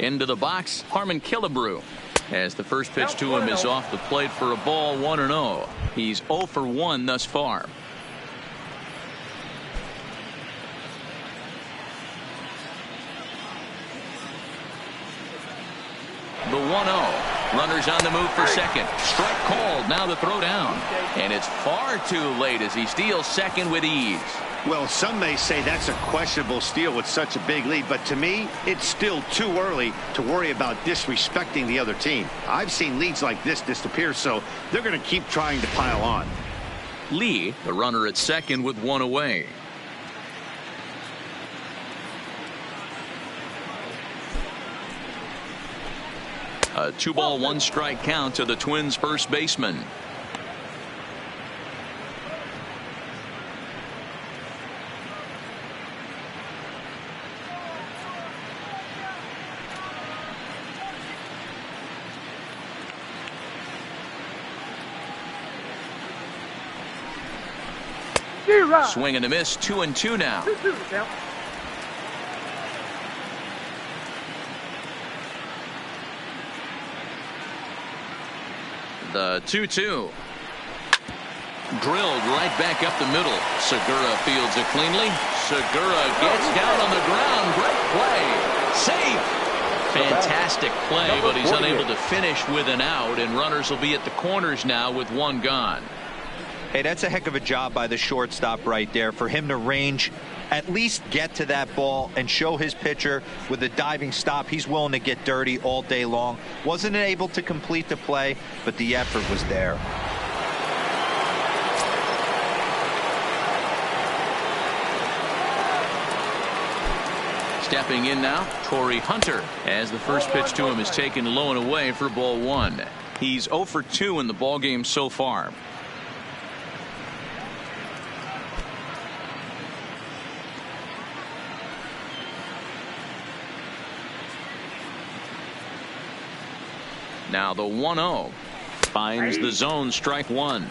Into the box, Harmon Killebrew, as the first pitch to him is off the plate for a ball, 1-0. He's 0 for 1 thus far. The 1-0. Runners on the move for second. Strike called. Now the throw down. And it's far too late as he steals second with ease. Well, some may say that's a questionable steal with such a big lead, but to me, it's still too early to worry about disrespecting the other team. I've seen leads like this disappear, so they're going to keep trying to pile on. Lee, the runner at second with one away. A 2-ball, 1-strike count to the Twins' first baseman. Swing and a miss. 2-2 now. 2-2 count. The 2-2. Drilled right back up the middle. Segura fields it cleanly. Segura gets down on the ground. Great play. Safe. Fantastic play, but he's unable to finish with an out, and runners will be at the corners now with one gone. Hey, that's a heck of a job by the shortstop right there for him to range, at least get to that ball and show his pitcher with a diving stop. He's willing to get dirty all day long. Wasn't able to complete the play, but the effort was there. Stepping in now, Torrey Hunter, as the first pitch to him is taken low and away for ball one. He's 0 for 2 in the ballgame so far. Now the 1-0 finds the zone, strike one.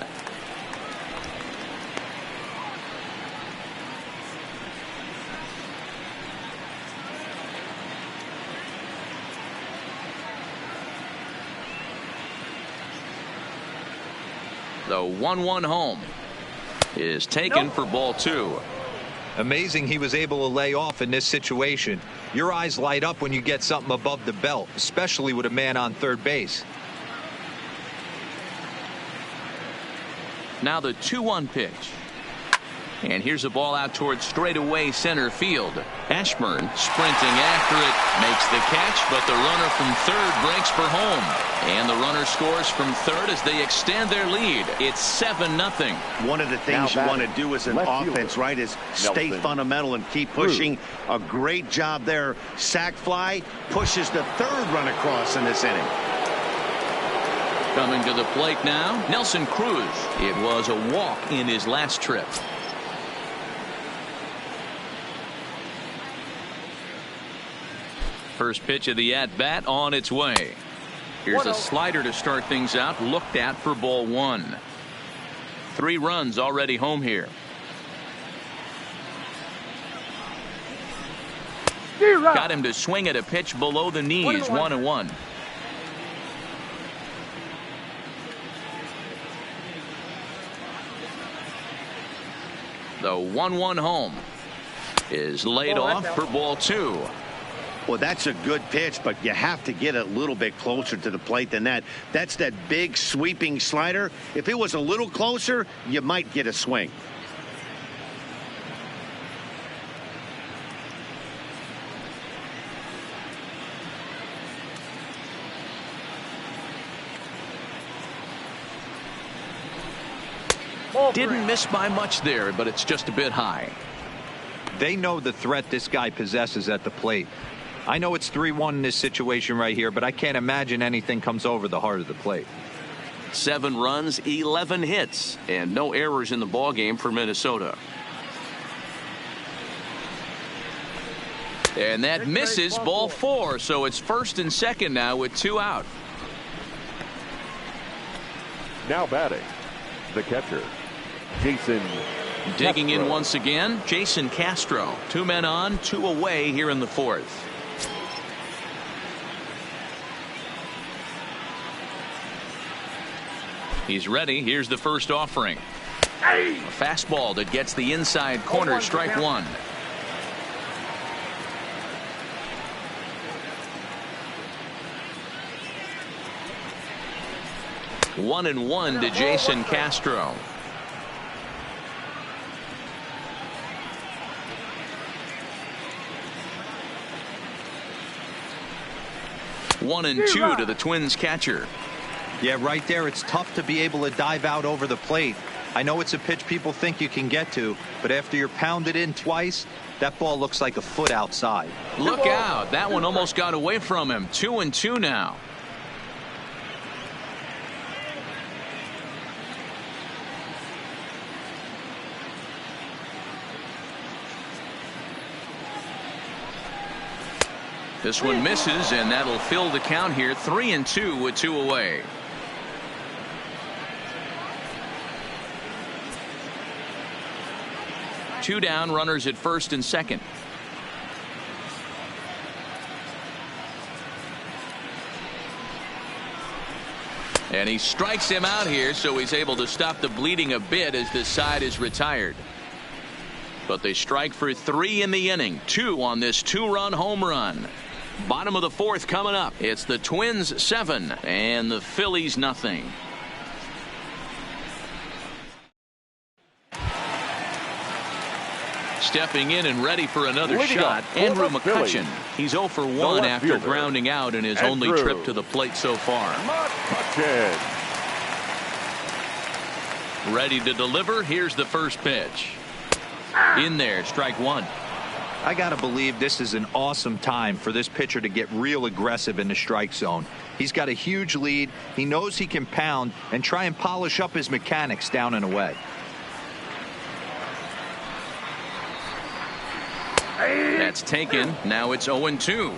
The 1-1 home is taken for ball two. Amazing he was able to lay off in this situation. Your eyes light up when you get something above the belt, especially with a man on third base. Now the 2-1 pitch. And here's a ball out towards straightaway center field. Ashburn sprinting after it, makes the catch, but the runner from third breaks for home. And the runner scores from third as they extend their lead. It's 7-0. One of the things you want to do as an offense, right, is stay fundamental and keep pushing. A great job there. Sac fly pushes the third run across in this inning. Coming to the plate now, Nelson Cruz. It was a walk in his last trip. First pitch of the at-bat on its way. Here's a slider to start things out, looked at for ball one. 3 runs already home here. Got him to swing at a pitch below the knees. 1-1. The 1-1 home is laid off for ball two. Well, that's a good pitch, but you have to get a little bit closer to the plate than that. That's that big sweeping slider. If it was a little closer, you might get a swing. Didn't miss by much there, but it's just a bit high. They know the threat this guy possesses at the plate. I know it's 3-1 in this situation right here, but I can't imagine anything comes over the heart of the plate. 7 runs, 11 hits, and no errors in the ballgame for Minnesota. And that misses ball 4, so it's first and second now with 2 out. Now batting, the catcher, Jason Digging Castro. in once again, Jason Castro. 2 men on, 2 away here in the 4th. He's ready. Here's the first offering. A fastball that gets the inside corner, strike one. 1-1 to Jason Castro. One and two to the Twins catcher. Yeah, right there, it's tough to be able to dive out over the plate. I know it's a pitch people think you can get to, but after you're pounded in twice, that ball looks like a foot outside. Look out. That one almost got away from him. 2-2 now. This one misses, and that'll fill the count here. 3-2 with 2 away. Two down, runners at first and second. And he strikes him out here, so he's able to stop the bleeding a bit as this side is retired. But they strike for 3 in the inning. 2 on this 2-run home run. Bottom of the 4th coming up. It's the Twins 7 and the Phillies nothing. Stepping in and ready for another shot, Andrew McCutchen. He's 0 for 1 after grounding out in his only trip to the plate so far. Ready to deliver. Here's the first pitch. In there, strike 1. I got to believe this is an awesome time for this pitcher to get real aggressive in the strike zone. He's got a huge lead. He knows he can pound and try and polish up his mechanics down and away. That's taken. Now it's 0-2.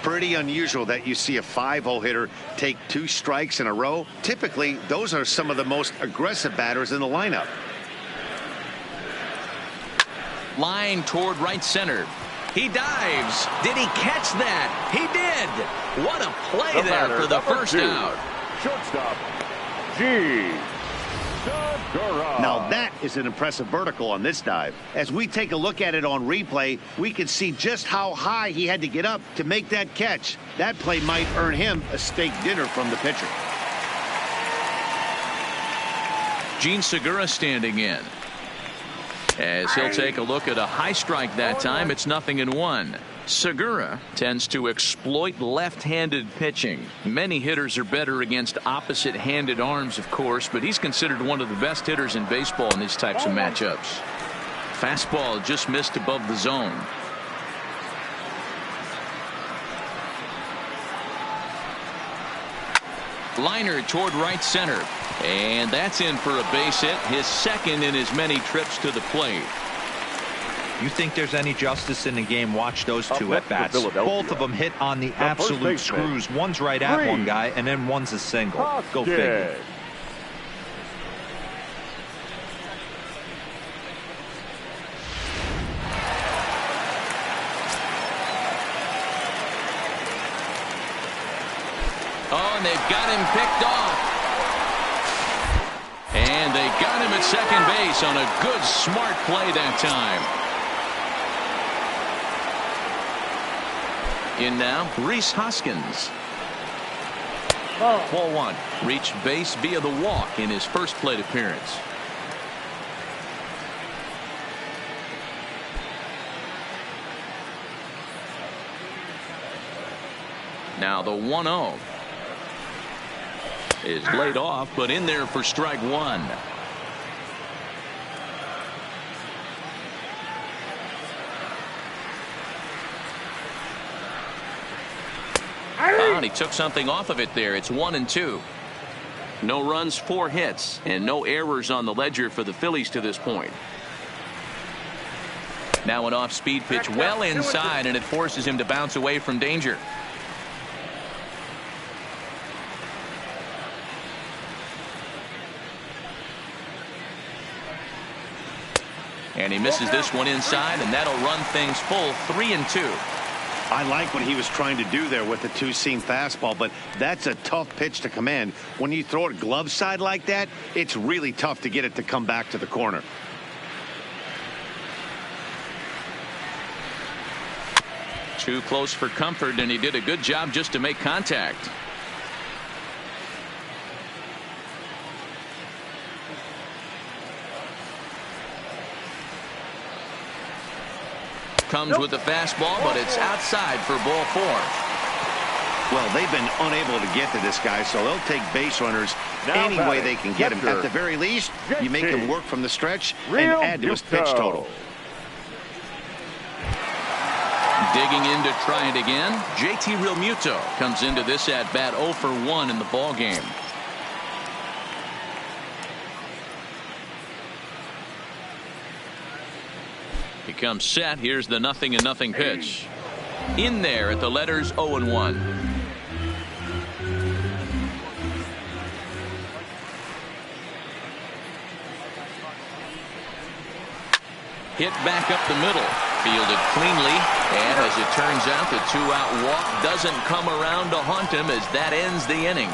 Pretty unusual that you see a 5-0 hitter take 2 strikes in a row. Typically, those are some of the most aggressive batters in the lineup. Line toward right center. He dives. Did he catch that? He did. What a play there for the first out. Shortstop, G. Now that is an impressive vertical on this dive. As we take a look at it on replay, we can see just how high he had to get up to make that catch. That play might earn him a steak dinner from the pitcher. Gene Segura standing in. As he'll take a look at a high strike that time. It's 0-1. Segura tends to exploit left-handed pitching. Many hitters are better against opposite-handed arms, of course, but he's considered one of the best hitters in baseball in these types of matchups. Fastball just missed above the zone. Liner toward right center. And that's in for a base hit, his second in as many trips to the plate. You think there's any justice in the game? Watch those 2 at-bats. Both of them hit on the absolute screws. One's right at one guy, and then one's a single. Go figure. Oh, and they've got him picked off. And they got him at second base on a good, smart play that time. In now, Rhys Hoskins. Ball 1. Reached base via the walk in his first plate appearance. Now the 1-0 is laid off, but in there for strike 1. And he took something off of it there. It's 1-2. No runs, 4 hits, and no errors on the ledger for the Phillies to this point. Now an off-speed pitch well inside, and it forces him to bounce away from danger. And he misses this one inside, and that'll run things full. 3-2. I like what he was trying to do there with the 2-seam fastball, but that's a tough pitch to command. When you throw it glove side like that, it's really tough to get it to come back to the corner. Too close for comfort, and he did a good job just to make contact. comes with the fastball, but it's outside for ball 4. Well, they've been unable to get to this guy, so they'll take base runners any way they can get him. At the very least, you make him work from the stretch and add to his pitch total. Digging in to try it again, JT Realmuto comes into this at bat 0 for 1 in the ball game. He comes set. Here's the 0-0 pitch. In there at the letters 0-1. Hit back up the middle. Fielded cleanly. And as it turns out, the 2-out walk doesn't come around to haunt him as that ends the inning.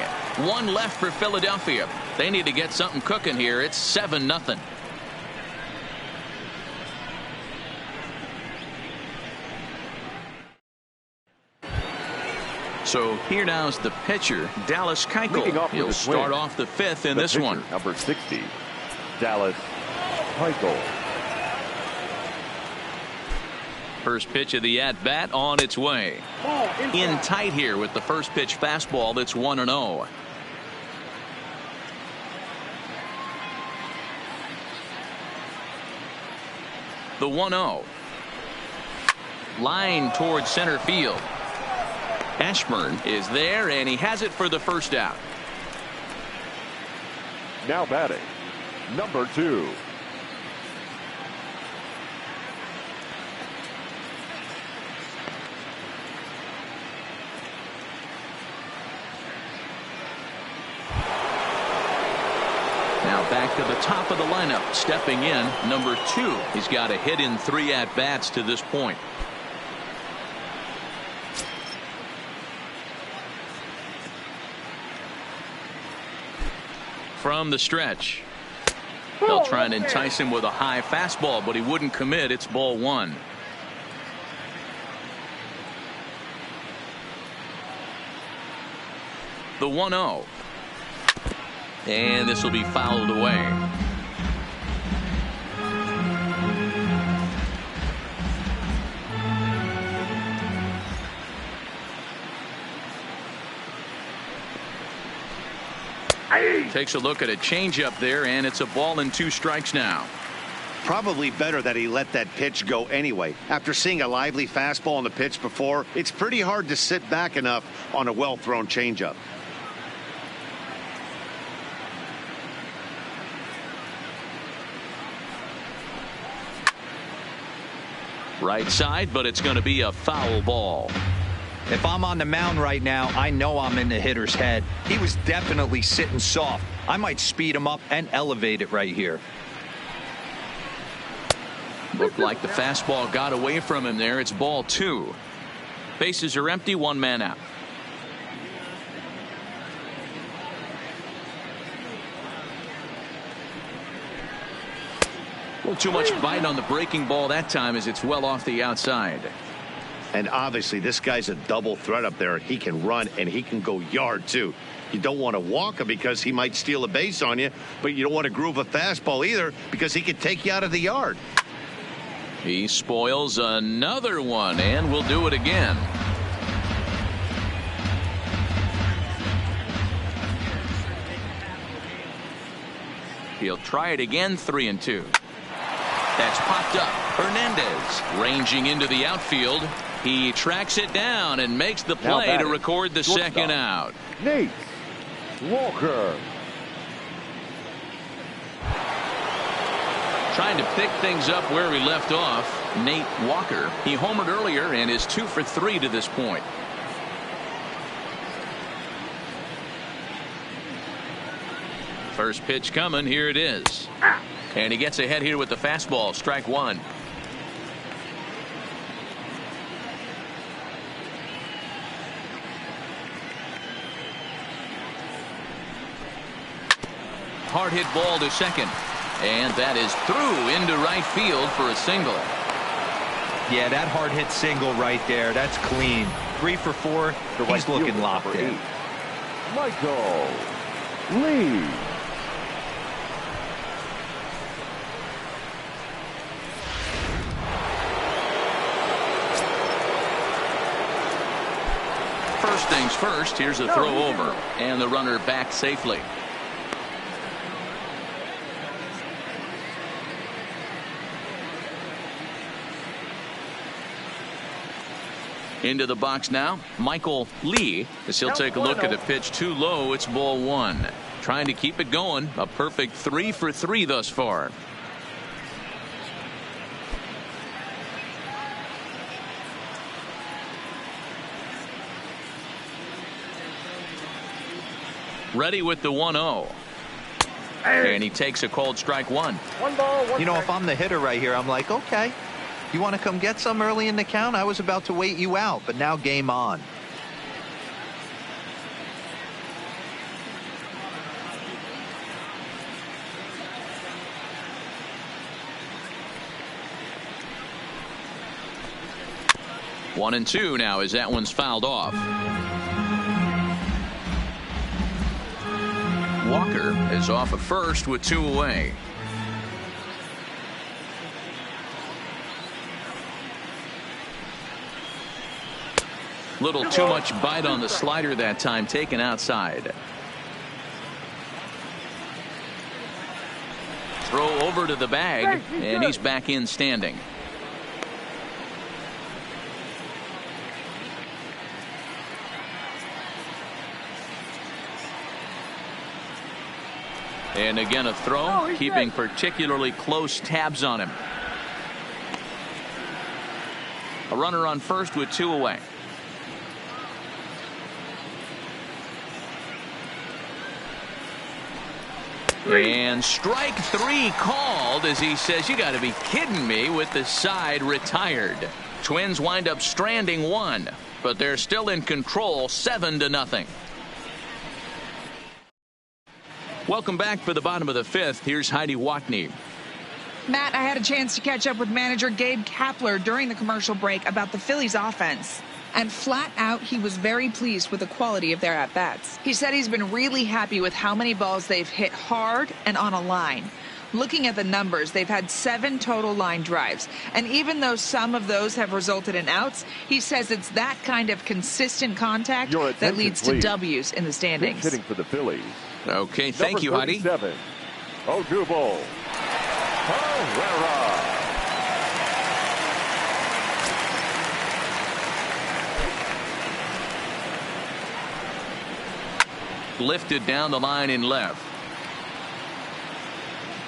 1 left for Philadelphia. They need to get something cooking here. It's 7-0. So here now's the pitcher, Dallas Keuchel. He'll start off the 5th in this one. Number 60, Dallas Keuchel. First pitch of the at-bat on its way. In tight here with the first pitch fastball that's 1-0. The 1-0. Line towards center field. Ashburn is there, and he has it for the first out. Now batting, number 2. Now back to the top of the lineup. Stepping in, number 2. He's got a hit in 3 at-bats to this point. From the stretch. They'll try and entice him with a high fastball, but he wouldn't commit. It's ball 1. The 1-0. And this will be fouled away. Takes a look at a changeup there, and it's a ball and 2 strikes now. Probably better that he let that pitch go anyway. After seeing a lively fastball on the pitch before, it's pretty hard to sit back enough on a well-thrown changeup. Right side, but it's going to be a foul ball. If I'm on the mound right now, I know I'm in the hitter's head. He was definitely sitting soft. I might speed him up and elevate it right here. Looked like the fastball got away from him there. It's ball 2. Bases are empty, 1 man out. A little too much bite on the breaking ball that time as it's well off the outside. And obviously this guy's a double threat up there. He can run and he can go yard too. You don't want to walk him because he might steal a base on you, but you don't want to groove a fastball either because he could take you out of the yard. He spoils another one and will do it again. He'll try it again. 3-2. That's popped up. Hernandez ranging into the outfield. He tracks it down and makes the play to record the second out. Nate Walker. Trying to pick things up where we left off. Nate Walker. He homered earlier and is 2 for 3 to this point. First pitch coming. Here it is. And he gets ahead here with the fastball. Strike 1. Hard hit ball to second. And that is through into right field for a single. Yeah, that hard hit single right there. That's clean. 3 for 4. He's looking locked in. Michael Lee. Runners first. Here's a throw over. And the runner back safely. Into the box now, Michael Lee, as he'll take a look at a pitch too low. It's ball one. Trying to keep it going. A perfect 3 for 3 thus far. Ready with the 1-0. And he takes a cold strike one. One ball, one You know, strike. if I'm the hitter right here, I'm like, okay, you want to come get some early in the count? I was about to wait you out, but now game on. One and two now as that one's fouled off. Walker is off at first with 2 away. Little too much bite on the slider that time, taken outside. Throw over to the bag, and he's back in standing. And again a throw, keeping particularly close tabs on him. A runner on first with 2 away. And strike 3 called as he says, you got to be kidding me, with the side retired. Twins wind up stranding 1, but they're still in control 7-0. Welcome back for the bottom of the 5th. Here's Heidi Watney. Matt, I had a chance to catch up with manager Gabe Kapler during the commercial break about the Phillies offense. And flat out, he was very pleased with the quality of their at-bats. He said he's been really happy with how many balls they've hit hard and on a line. Looking at the numbers, they've had 7 total line drives. And even though some of those have resulted in outs, he says it's that kind of consistent contact that leads to W's in the standings. Hitting for the Phillies. Okay, thank you, Heidi. Odubel Herrera. Lifted down the line in left.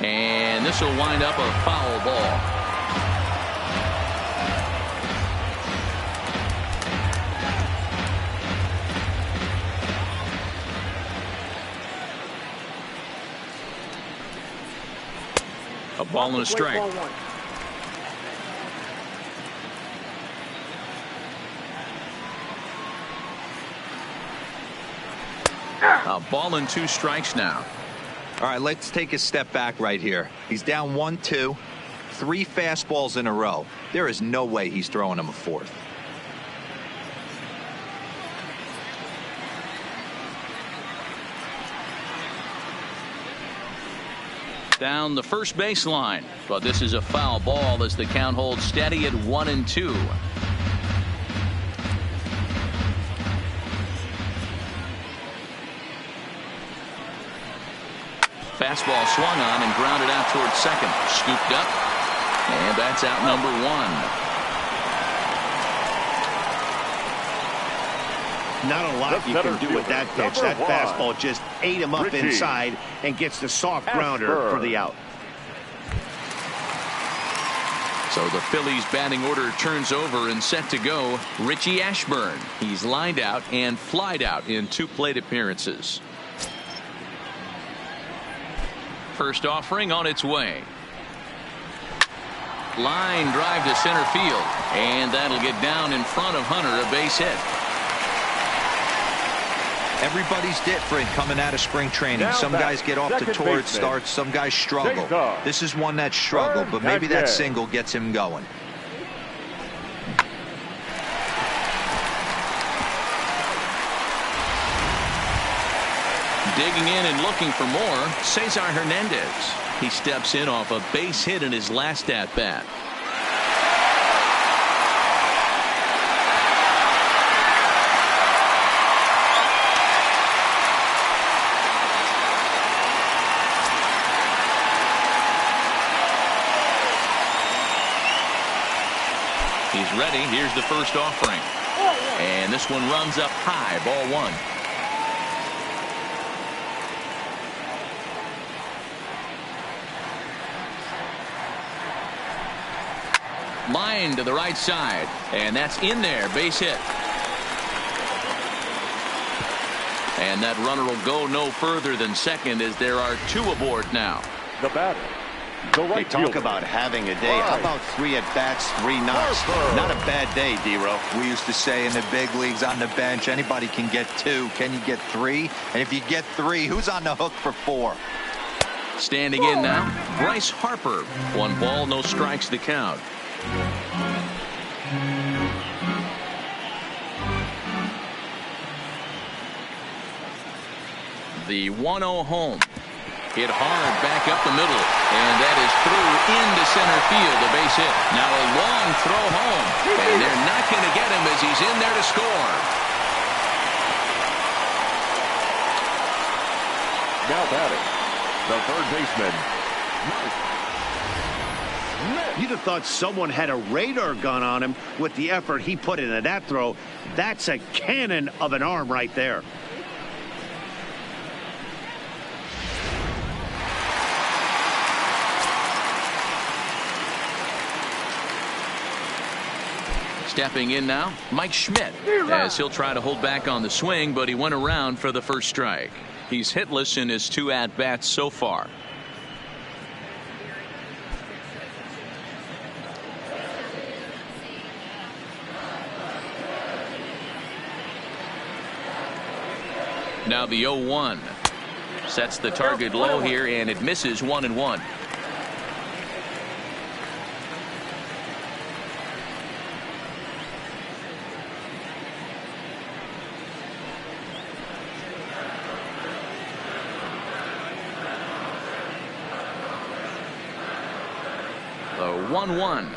And this will wind up a foul ball. A ball and a strike. A ball and 2 strikes now. All right, let's take a step back right here. He's down 1-2, 3 fastballs in a row. There is no way he's throwing him a 4th. Down the first baseline, but this is a foul ball as the count holds steady at 1-2. Fastball swung on and grounded out towards second. Scooped up, and that's out number 1. Not a lot you can do with that pitch. That fastball just ate him up inside and gets the soft grounder for the out. So the Phillies batting order turns over and set to go. Richie Ashburn. He's lined out and flied out in 2 plate appearances. First offering on its way. Line drive to center field, and that'll get down in front of Hunter, a base hit. Everybody's different coming out of spring training. Some guys get off to torrid starts, some guys struggle. This is one that struggled, but maybe that single gets him going. Digging in and looking for more, Cesar Hernandez. He steps in off a base hit in his last at-bat. He's ready. Here's the first offering. And this one runs up high. Ball one. Line to the right side. And that's in there. Base hit. And that runner will go no further than second as there are two aboard now. The batter, the They right talk fielder. about having a day. How about 3 at-bats, 3 knocks? Not a bad day, D-Row. We used to say in the big leagues on the bench, anybody can get 2. Can you get 3? And if you get 3, who's on the hook for 4? Standing in now, Bryce Harper. 1 ball, no strikes to count. The 1-0 home. Hit hard back up the middle. And that is through into center field. A base hit. Now a long throw home. And they're not going to get him as he's in there to score. Now batting, the third baseman. You'd have thought someone had a radar gun on him with the effort he put into that throw. That's a cannon of an arm right there. Stepping in now, Mike Schmidt, as he'll try to hold back on the swing, but he went around for the first strike. He's hitless in his 2 at-bats so far. Now the 0-1. Sets the target low here, and it misses 1-1. The 1-1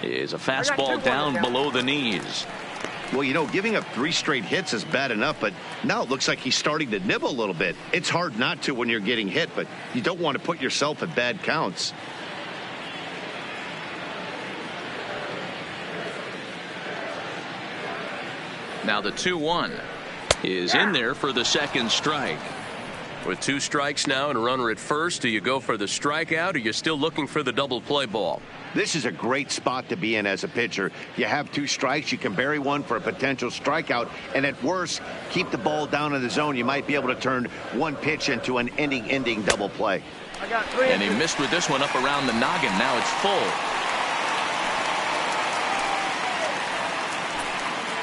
is a fastball down below the knees. Well, you know, giving up 3 straight hits is bad enough, but now it looks like he's starting to nibble a little bit. It's hard not to when you're getting hit, but you don't want to put yourself at bad counts. Now the 2-1 is in there for the second strike. With 2 strikes now and a runner at first, do you go for the strikeout or you're still looking for the double play ball? This is a great spot to be in as a pitcher. You have 2 strikes, you can bury one for a potential strikeout, and at worst, keep the ball down in the zone. You might be able to turn 1 pitch into an inning-ending double play. And he missed with this one up around the noggin. Now it's full.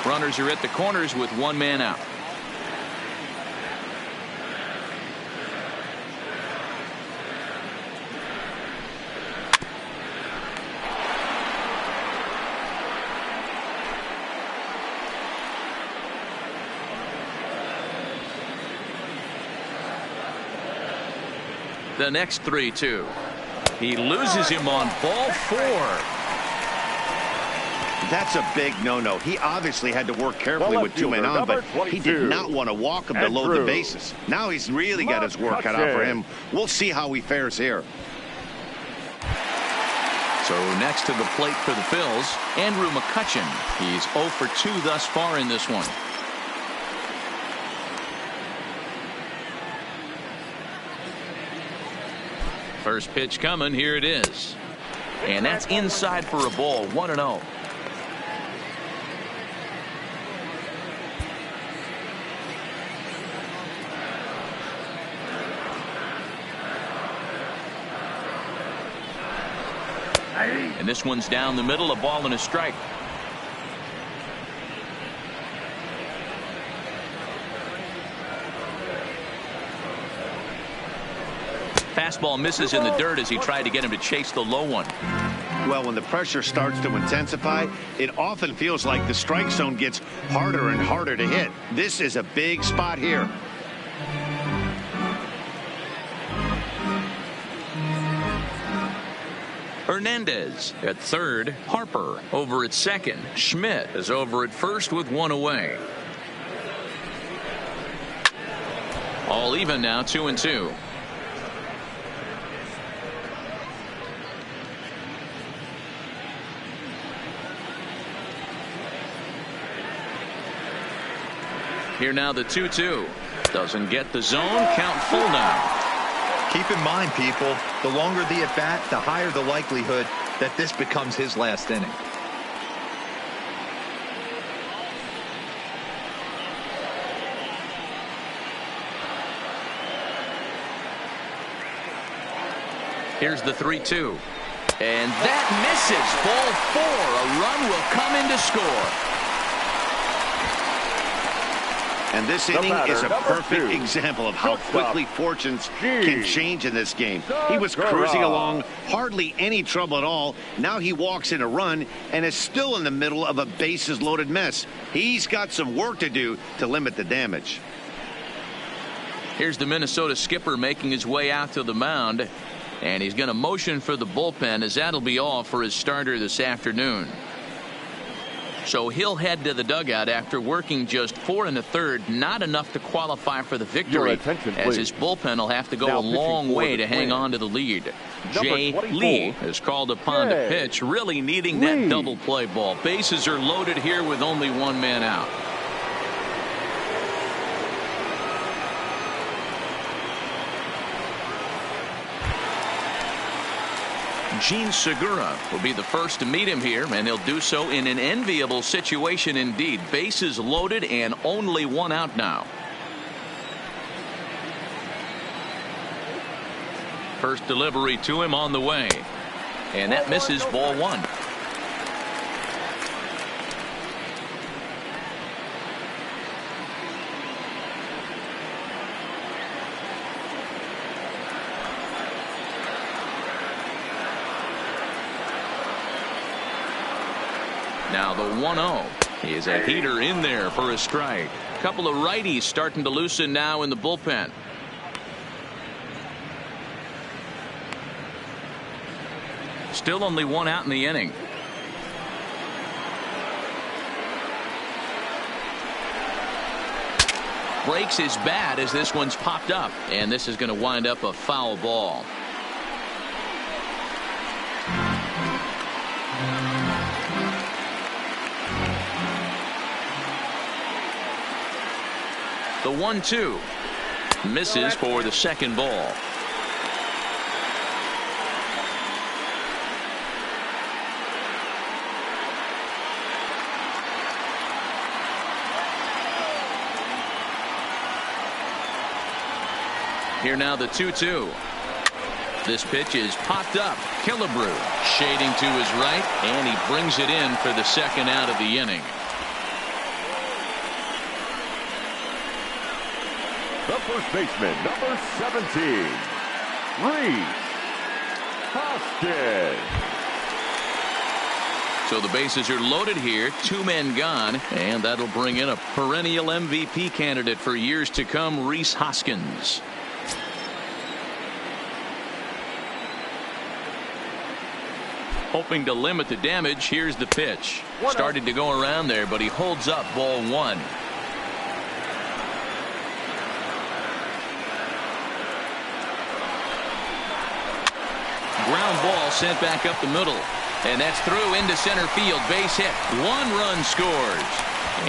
Runners are at the corners with 1 man out. The next 3-2. He loses him on ball 4. That's a big no-no. He obviously had to work carefully with 2 men on, but he did not want to walk him to load the bases. Now he's really got his work cut out for him. We'll see how he fares here. So next to the plate for the Phillies, Andrew McCutchen. He's 0 for 2 thus far in this one. First pitch coming. Here it is. And that's inside for a ball. 1-0. And this one's down the middle, a ball and a strike. Fastball misses in the dirt as he tried to get him to chase the low one. Well, when the pressure starts to intensify, it often feels like the strike zone gets harder and harder to hit. This is a big spot here. Hernandez at third. Harper over at second. Schmidt is over at first with 1 away. All even now, 2-2. Here now the 2-2. Doesn't get the zone. Count full now. Keep in mind, people, the longer the at-bat, the higher the likelihood that this becomes his last inning. Here's the 3-2. And that misses. Ball 4. A run will come in to score. And this inning is a perfect example of how quickly fortunes can change in this game. He was cruising along, hardly any trouble at all. Now he walks in a run and is still in the middle of a bases-loaded mess. He's got some work to do to limit the damage. Here's the Minnesota skipper making his way out to the mound. And he's going to motion for the bullpen, as that'll be all for his starter this afternoon. So he'll head to the dugout after working just 4 1/3, not enough to qualify for the victory, as his bullpen will have to go a long way to hang on to the lead. Jay Lee is called upon to pitch, really needing that double play ball. Bases are loaded here with only one man out. Gene Segura will be the first to meet him here, and he'll do so in an enviable situation indeed. Bases loaded and only one out now. First delivery to him on the way, and that misses. Ball 1. Now the 1-0 is a heater in there for a strike. A couple of righties starting to loosen now in the bullpen. Still only one out in the inning. Breaks his bat as this one's popped up, and this is going to wind up a foul ball. The 1-2 misses for the second ball. Here now the 2-2. This pitch is popped up. Killebrew shading to his right, and he brings it in for the second out of the inning. The first baseman, number 17, Reese Hoskins. So the bases are loaded here, 2 men gone, and that'll bring in a perennial MVP candidate for years to come, Reese Hoskins. Hoping to limit the damage, here's the pitch. Started to go around there, but he holds up. Ball 1. Ground ball sent back up the middle, and that's through into center field. Base hit. 1 run scores,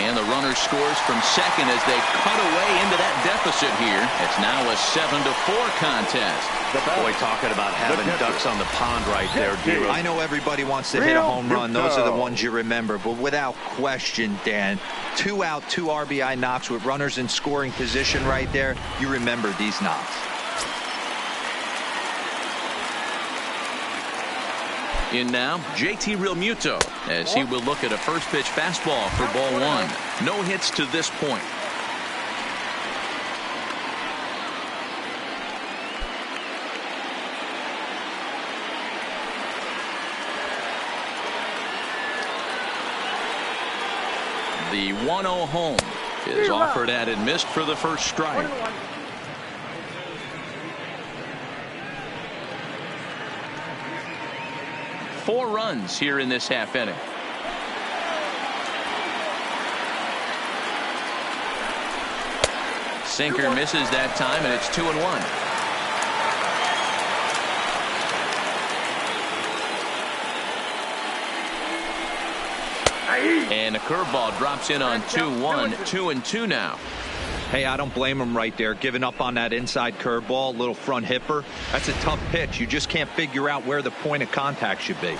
and the runner scores from second as they cut away into that deficit here. It's now a 7-4 contest. Boy, talking about having ducks on the pond right there, D-Rose. I know everybody wants to hit a home run. Those are the ones you remember, but without question, Dan, 2 out, 2 RBI knocks with runners in scoring position right there. You remember these knocks. In now, JT Realmuto, as he will look at a first pitch fastball for ball 1. No hits to this point. The 1-0 home is offered at and missed for the first strike. Four runs here in this half inning. Sinker misses that time, and it's 2-1. And the curveball drops in on 2-1, 2-2 now. Hey, I don't blame him right there, giving up on that inside curveball, little front hipper. That's a tough pitch. You just can't figure out where the point of contact should be.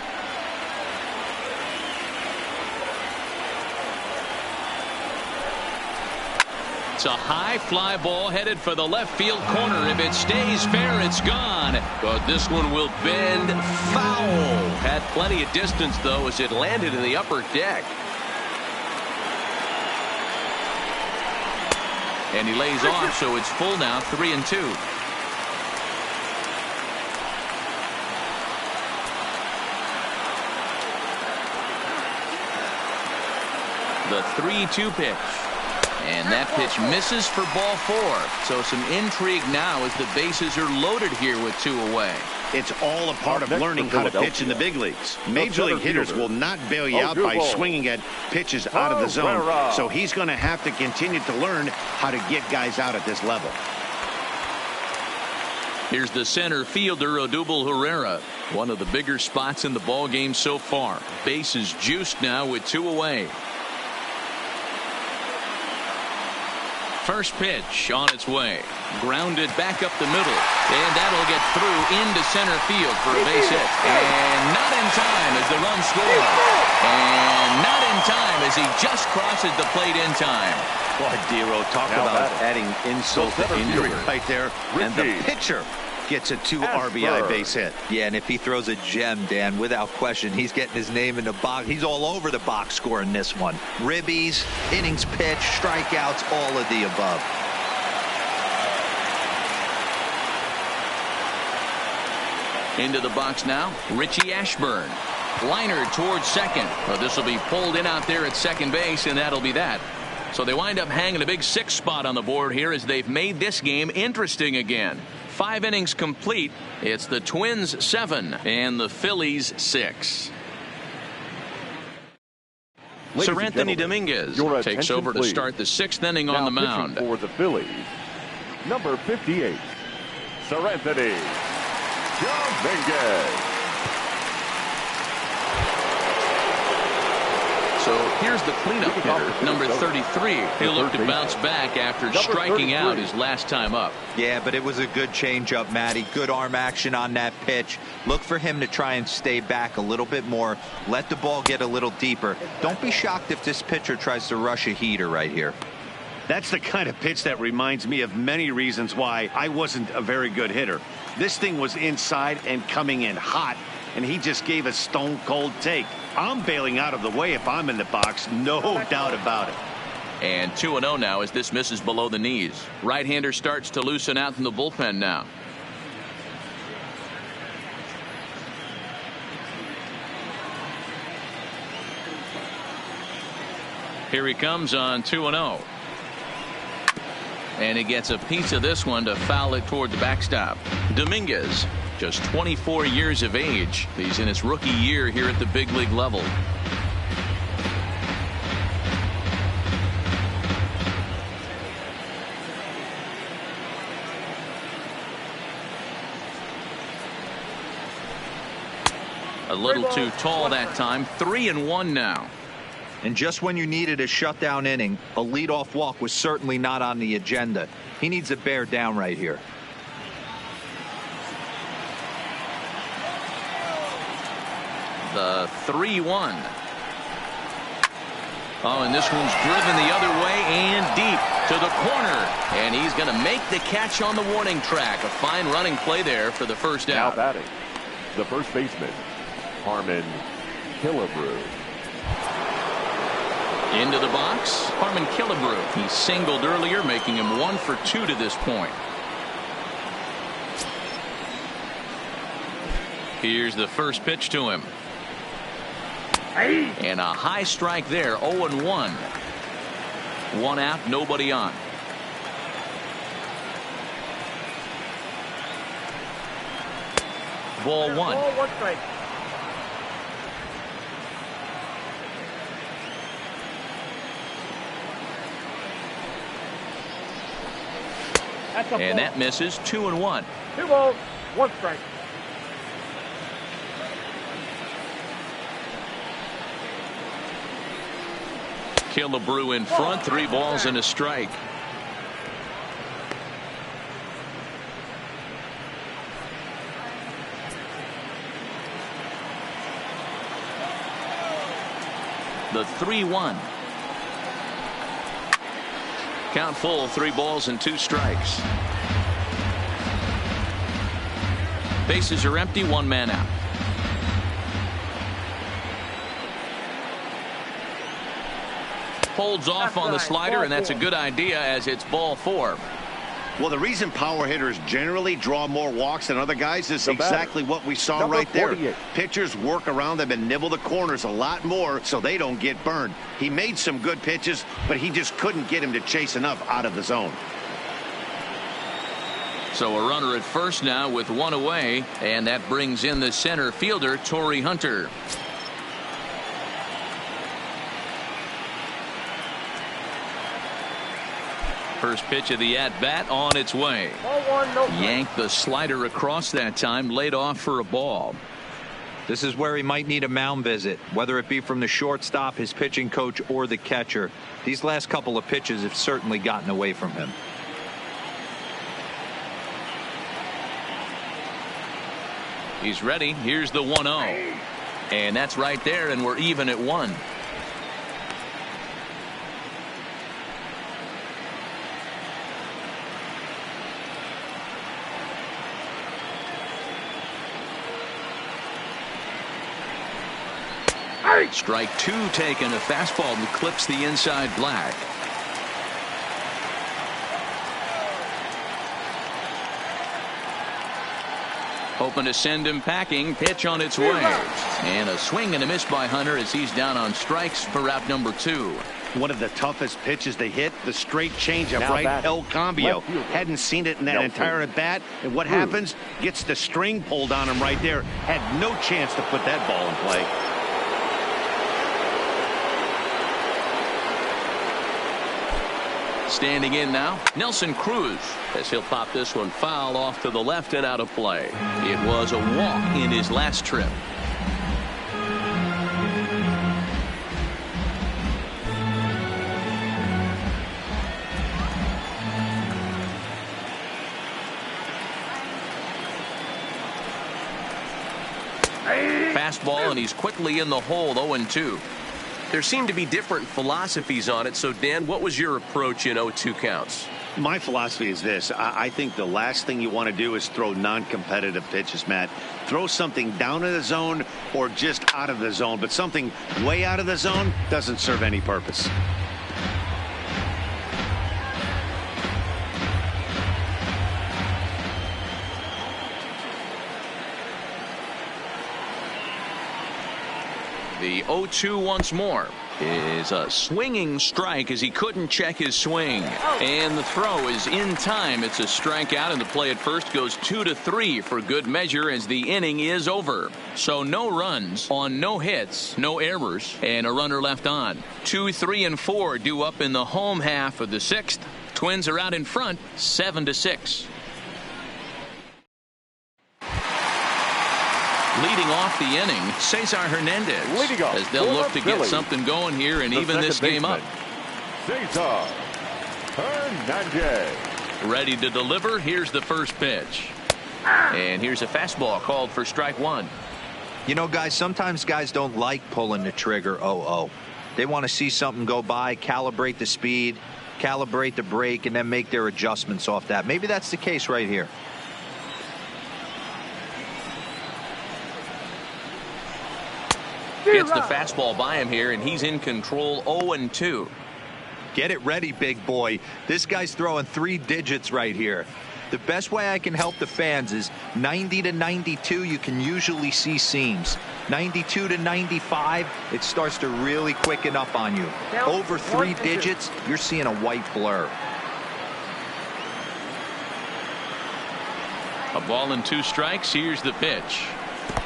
It's a high fly ball headed for the left field corner. If it stays fair, it's gone. But this one will bend foul. Had plenty of distance, though, as it landed in the upper deck. And he lays off, so it's full now, 3-2. The 3-2 pitch. And that pitch misses for ball 4. So some intrigue now as the bases are loaded here with 2 away. It's all a part of learning how to pitch in the big leagues. Major league hitters will not bail you out by swinging at pitches out of the zone. So he's going to have to continue to learn how to get guys out at this level. Here's the center fielder, Odubel Herrera. One of the bigger spots in the ball game so far. Bases juiced now with 2 away. First pitch on its way. Grounded back up the middle. And that'll get through into center field for a base hit. And not in time as the run scores. And not in time as he just crosses the plate in time. Boy, Dero, talk about adding insult to injury right there. And the pitcher gets a 2 RBI base hit. Yeah, and if he throws a gem, Dan, without question, he's getting his name in the box. He's all over the box score in this one. Ribbies, innings pitched, strikeouts, all of the above. Into the box now, Richie Ashburn. Liner towards second. Well, this will be pulled in out there at second base, and that'll be that. So they wind up hanging a big 6 spot on the board here as they've made this game interesting again. 5 innings complete. It's the Twins 7 and the Phillies 6. Sir Anthony Dominguez takes over to start the 6th inning on the mound. For the Phillies, number 58, Sir Anthony Dominguez. So here's the cleanup hitter, number 33. He'll look to bounce back after striking out his last time up. Yeah, but it was a good changeup, Matty. Good arm action on that pitch. Look for him to try and stay back a little bit more. Let the ball get a little deeper. Don't be shocked if this pitcher tries to rush a heater right here. That's the kind of pitch that reminds me of many reasons why I wasn't a very good hitter. This thing was inside and coming in hot, and he just gave a stone-cold take. I'm bailing out of the way if I'm in the box, no doubt about it. And 2-0 now as this misses below the knees. Right-hander starts to loosen out in the bullpen now. Here he comes on 2-0. And he gets a piece of this one to foul it toward the backstop. Dominguez, just 24 years of age. He's in his rookie year here at the big league level. A little too tall that time. 3-1 now. And just when you needed a shutdown inning, a leadoff walk was certainly not on the agenda. He needs to bear down right here. The 3-1. Oh, and this one's driven the other way and deep to the corner. And he's going to make the catch on the warning track. A fine running play there for the first out. Now batting, the first baseman, Harmon Killebrew. Into the box, Harmon Killebrew. He singled earlier, making him 1 for 2 to this point. Here's the first pitch to him. And a high strike there, 0-1. 1 out, nobody on. Ball 1. Ball 1 strike. And that misses. 2-1. 2 balls, 1 strike. Killebrew in front, 3 balls and a strike. The 3-1. Count full, 3 balls and 2 strikes. Bases are empty, 1 man out. Holds off on the slider, and that's a good idea as it's ball 4. Well, the reason power hitters generally draw more walks than other guys is exactly what we saw Number right there. 48. Pitchers work around them and nibble the corners a lot more so they don't get burned. He made some good pitches, but he just couldn't get him to chase enough out of the zone. So a runner at first now with 1 away, and that brings in the center fielder, Torrey Hunter. First pitch of the at-bat on its way. Yanked the slider across that time, laid off for a ball. This is where he might need a mound visit, whether it be from the shortstop, his pitching coach, or the catcher. These last couple of pitches have certainly gotten away from him. He's ready. Here's the 1-0. And that's right there, and we're even at 1. Strike 2 taken. A fastball that clips the inside black. Hoping to send him packing. Pitch on its way. And a swing and a miss by Hunter as he's down on strikes for route number 2. One of the toughest pitches they hit, the straight changeup, Now right? batting. El Cambio. Left fielder. Hadn't seen it in that entire at bat. And what happens? Gets the string pulled on him right there. Had no chance to put that ball in play. Standing in now, Nelson Cruz, as he'll pop this one foul off to the left and out of play. It was a walk in his last trip. Fastball, and he's quickly in the hole, 0-2. There seem to be different philosophies on it. So, Dan, what was your approach in 0-2 counts? My philosophy is this. I think the last thing you want to do is throw non-competitive pitches, Matt. Throw something down in the zone or just out of the zone. But something way out of the zone doesn't serve any purpose. The 0-2 once more is a swinging strike as he couldn't check his swing. And the throw is in time. It's a strikeout, and the play at first goes 2-3 for good measure as the inning is over. So no runs on no hits, no errors, and a runner left on. 2, 3, and 4 due up in the home half of the 6th. Twins are out in front, 7-6. Leading off the inning, Cesar Hernandez, Leading off as they'll look to get Phillies, something going here and even this game up. Cesar Hernandez. Ready to deliver. Here's the first pitch. And here's a fastball called for strike 1. You know, guys, sometimes guys don't like pulling the trigger 0-0. They want to see something go by, calibrate the speed, calibrate the brake, and then make their adjustments off that. Maybe that's the case right here. Gets the fastball by him here, and he's in control, 0-2. Get it ready, big boy. This guy's throwing 3 digits right here. The best way I can help the fans is 90 to 92, you can usually see seams. 92 to 95, it starts to really quicken up on you. Over 3 digits, you're seeing a white blur. A ball and 2 strikes. Here's the pitch.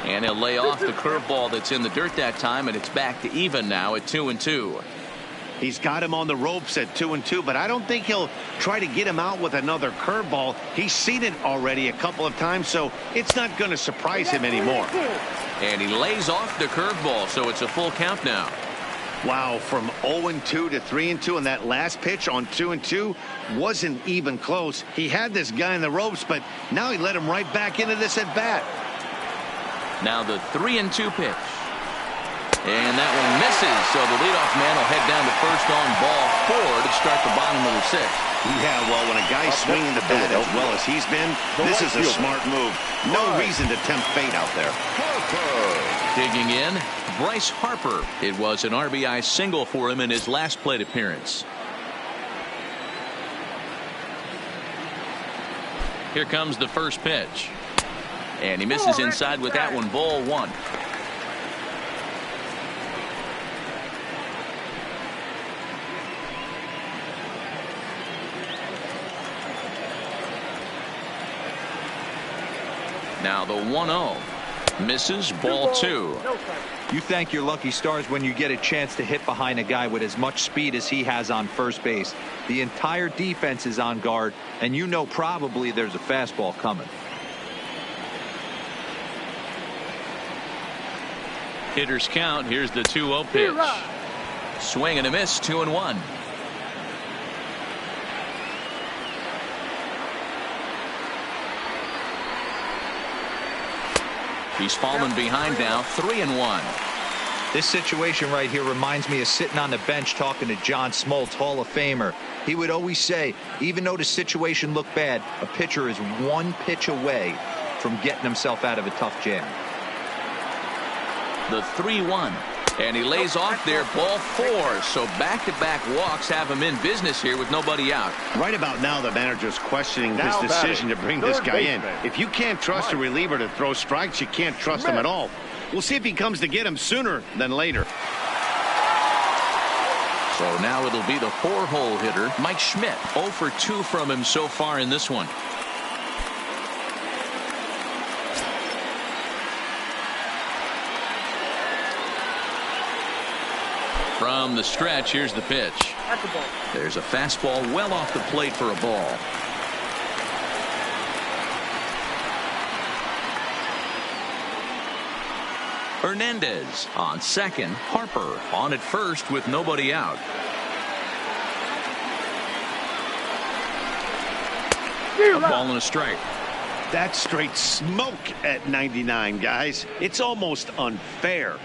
And he'll lay off the curveball that's in the dirt that time, and it's back to even now at 2-2. He's got him on the ropes at 2-2, but I don't think he'll try to get him out with another curveball. He's seen it already a couple of times, so it's not going to surprise him anymore. And he lays off the curveball, so it's a full count now. Wow, from 0-2 to 3-2, and that last pitch on 2-2 wasn't even close. He had this guy in the ropes, but now he let him right back into this at bat. Now the 3-2 pitch. And that one misses, so the leadoff man will head down to first on ball 4 to start the bottom of the 6th. Yeah, well, when a guy's swinging the bat as well as he's been, this is a smart move. No reason to tempt fate out there. Digging in, Bryce Harper. It was an RBI single for him in his last plate appearance. Here comes the first pitch. And he misses inside with that one, ball 1. Now the 1-0. Misses, ball 2. You thank your lucky stars when you get a chance to hit behind a guy with as much speed as he has on first base. The entire defense is on guard, and you know probably there's a fastball coming. Hitters count. Here's the 2-0 pitch. Swing and a miss, 2-1. He's fallen behind now, 3-1. This situation right here reminds me of sitting on the bench talking to John Smoltz, Hall of Famer. He would always say, even though the situation looked bad, a pitcher is one pitch away from getting himself out of a tough jam. The 3-1. And he lays off there, ball 4. So back-to-back walks have him in business here with nobody out. Right about now, the manager's questioning his decision to bring this guy in. If you can't trust a reliever to throw strikes, you can't trust him at all. We'll see if he comes to get him sooner than later. So now it'll be the 4-hole hitter, Mike Schmidt. 0 for 2 from him so far in this one. From the stretch, here's the pitch. There's a fastball well off the plate for a ball. Hernandez on second. Harper on at first with nobody out. A ball and a strike. That's straight smoke at 99, guys. It's almost unfair.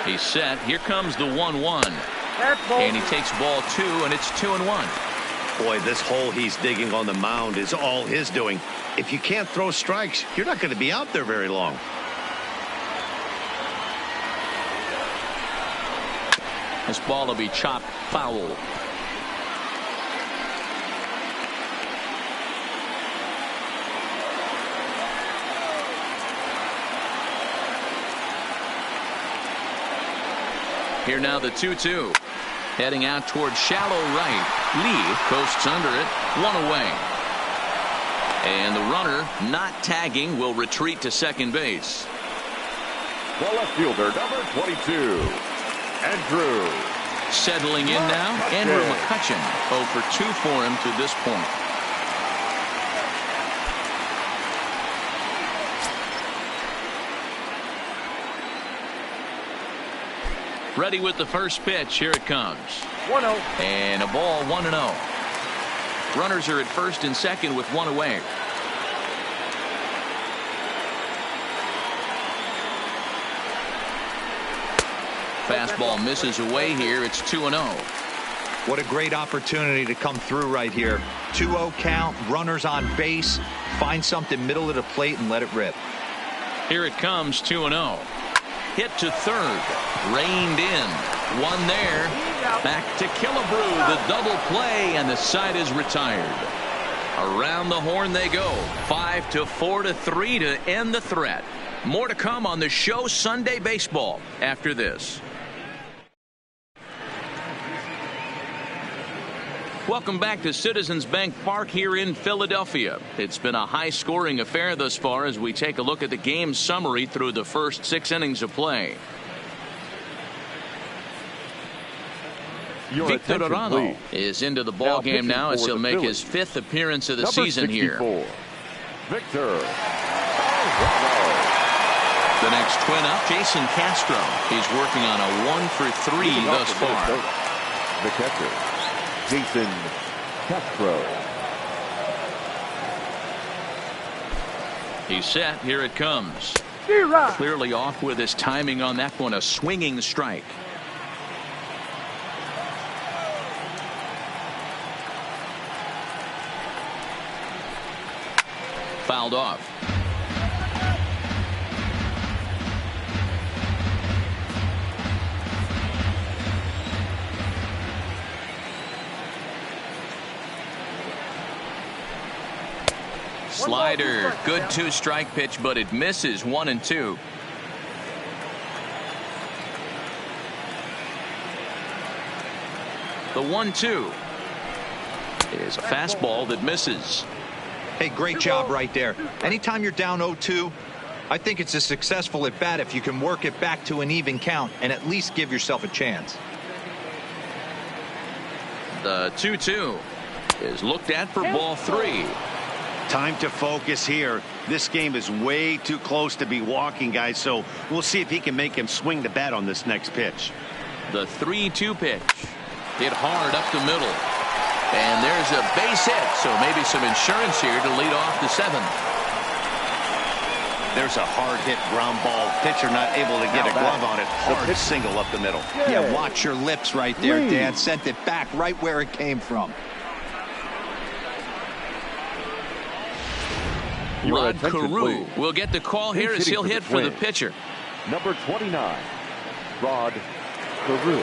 He's set. Here comes the 1-1. And he takes ball 2, and it's 2-1. Boy, this hole he's digging on the mound is all his doing. If you can't throw strikes, you're not going to be out there very long. This ball will be chopped foul. Here now the 2-2. Heading out towards shallow right. Lee coasts under it. 1 away. And the runner not tagging will retreat to second base. The left fielder, number 22, Andrew. Settling in now, Andrew McCutchen. 0 for 2 for him to this point. Ready with the first pitch. Here it comes. 1-0. And a ball, 1-0. Runners are at first and second with 1 away. Fastball misses away here. It's 2-0. What a great opportunity to come through right here. 2-0 count, runners on base. Find something middle of the plate and let it rip. Here it comes, 2-0. Hit to third. Reined in. 1 there. Back to Killebrew. The double play, and the side is retired. Around the horn they go. 5-4-3 to end the threat. More to come on the show Sunday Baseball after this. Welcome back to Citizens Bank Park here in Philadelphia. It's been a high-scoring affair thus far as we take a look at the game summary through the first 6 innings of play. Your Victor attention, Arano please. is into the ball game pitching now as for he'll the make Phillies. his 5th appearance of the Number season 64, here. Victor. The next twin up, Jason Castro. He's working on a 1-for-3 thus far. The catcher, Jason Castro. He's set. Here it comes. Clearly off with his timing on that one. A swinging strike. Fouled off. Slider, good 2-strike pitch, but it misses 1-2. The 1-2 is a fastball that misses. Hey, great job right there. Anytime you're down 0-2, I think it's a successful at bat if you can work it back to an even count and at least give yourself a chance. The 2-2 is looked at for ball 3. Time to focus here. This game is way too close to be walking, guys, so we'll see if he can make him swing the bat on this next pitch. The 3-2 pitch hit hard up the middle, and there's a base hit, so maybe some insurance here to lead off the 7th. There's a hard hit ground ball. Pitcher not able to get a glove on it. Hard single up the middle. Yeah, watch your lips right there, Dan. Sent it back right where it came from. Rod Carew will get the call here as he'll hit for the pitcher. Number 29, Rod Carew.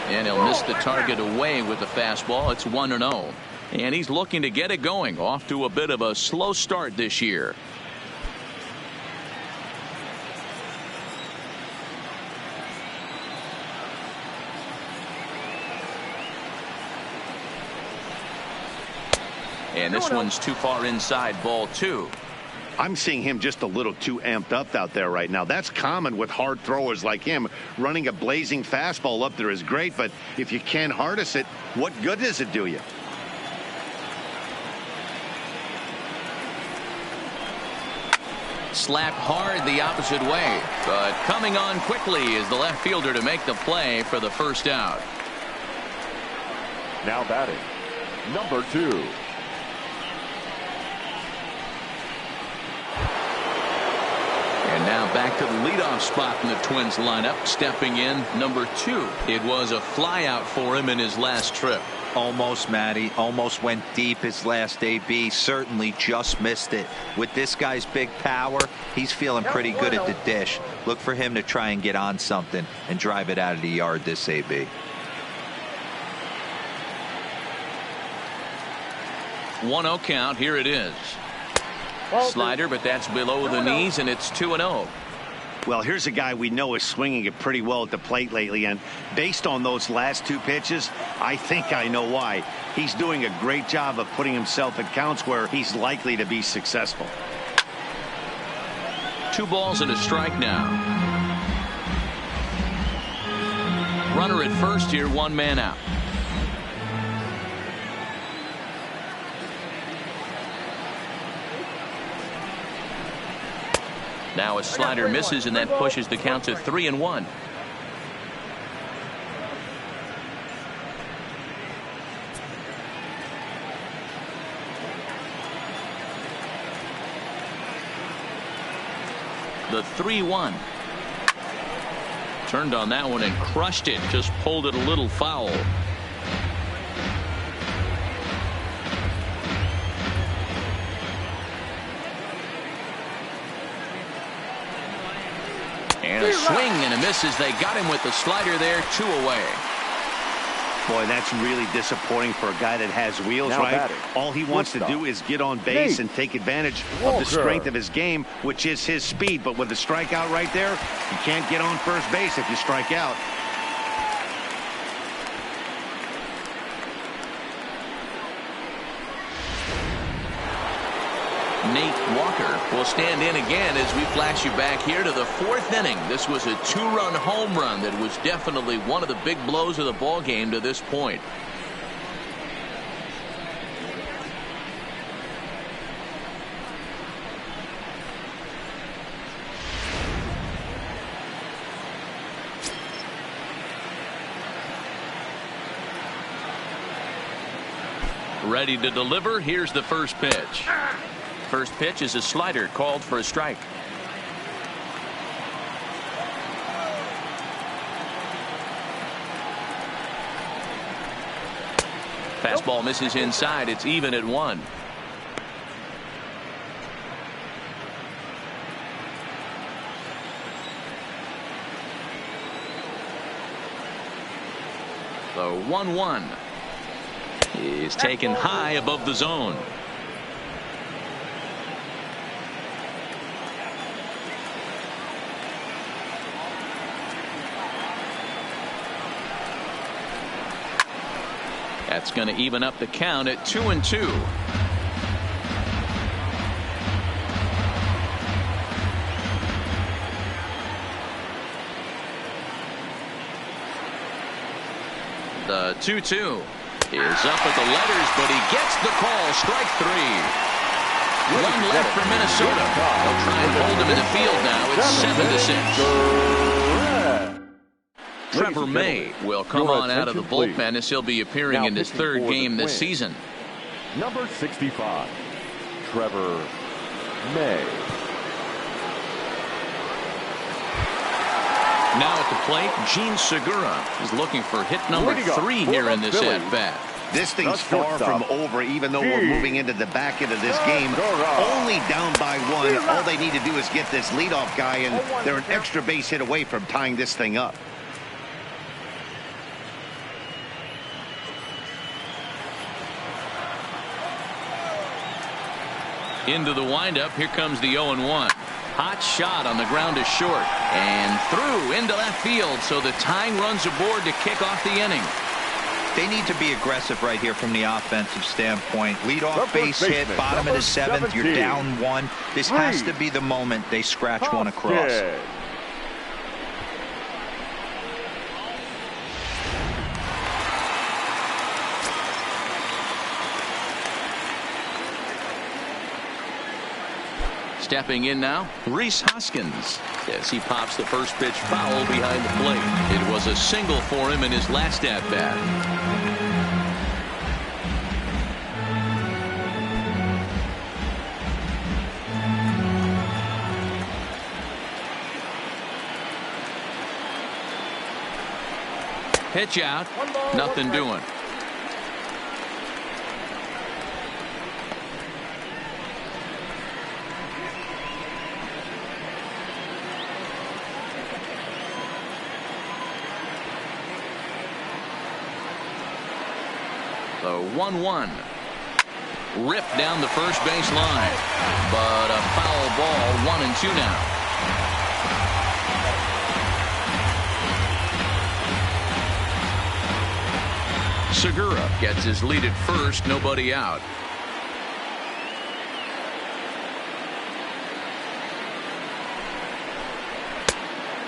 And he'll miss the target away with the fastball. It's 1-0. And he's looking to get it going. Off to a bit of a slow start this year. And this one's too far inside, ball 2. I'm seeing him just a little too amped up out there right now. That's common with hard throwers like him. Running a blazing fastball up there is great, but if you can't harness it, what good does it do you? Slapped hard the opposite way, but coming on quickly is the left fielder to make the play for the first out. Now batting, number 2. And now back to the leadoff spot in the Twins lineup. Stepping in, number 2. It was a flyout for him in his last trip. Almost, Matty. Almost went deep his last AB. Certainly just missed it. With this guy's big power, he's feeling pretty good at the dish. Look for him to try and get on something and drive it out of the yard this AB. One-0 count. Here it is. Slider, but that's below the knees, and it's 2-0. Well, here's a guy we know is swinging it pretty well at the plate lately, and based on those last 2 pitches, I think I know why. He's doing a great job of putting himself at counts where he's likely to be successful. 2 balls and a strike now. Runner at first here, 1 man out. Now a slider misses, and that pushes the count to 3-1. The 3-1. Turned on that one and crushed it. Just pulled it a little foul. And a swing and a miss as they got him with the slider there. 2 away. Boy, that's really disappointing for a guy that has wheels, now right? Batting. All he wants to do is get on base and take advantage of the strength of his game, which is his speed. But with the strikeout right there, you can't get on first base if you strike out. Nate Walker will stand in again as we flash you back here to the 4th inning. This was a 2-run home run that was definitely one of the big blows of the ball game to this point. Ready to deliver. Here's the first pitch. First pitch is a slider called for a strike. Fastball misses inside. It's even at 1. The 1-1 is taken high above the zone. That's going to even up the count at 2-2. The 2-2 is up at the letters, but he gets the call. Strike 3. One left for Minnesota. They'll try and hold him in the field now. It's 7-6. Trevor May will come on out of the bullpen as he'll be appearing in his 3rd game this season. Number 65, Trevor May. Now at the plate, Gene Segura is looking for hit number 3 here in this at-bat. This thing's far from over, even though we're moving into the back end of this game. Only down by 1. All they need to do is get this leadoff guy, and they're an extra base hit away from tying this thing up. Into the windup. Here comes the 0-1. Hot shot on the ground is short and through into left field. So the tying runs aboard to kick off the inning. They need to be aggressive right here from the offensive standpoint. Lead off base hit, bottom of the 7th. You're down 1. This has to be the moment they scratch one across. Stepping in now, Rhys Hoskins, as he pops the first pitch foul behind the plate. It was a single for him in his last at-bat. Pitch out, nothing doing. The 1-1 ripped down the first base line, but a foul ball. 1-2 now. Segura gets his lead at first, nobody out.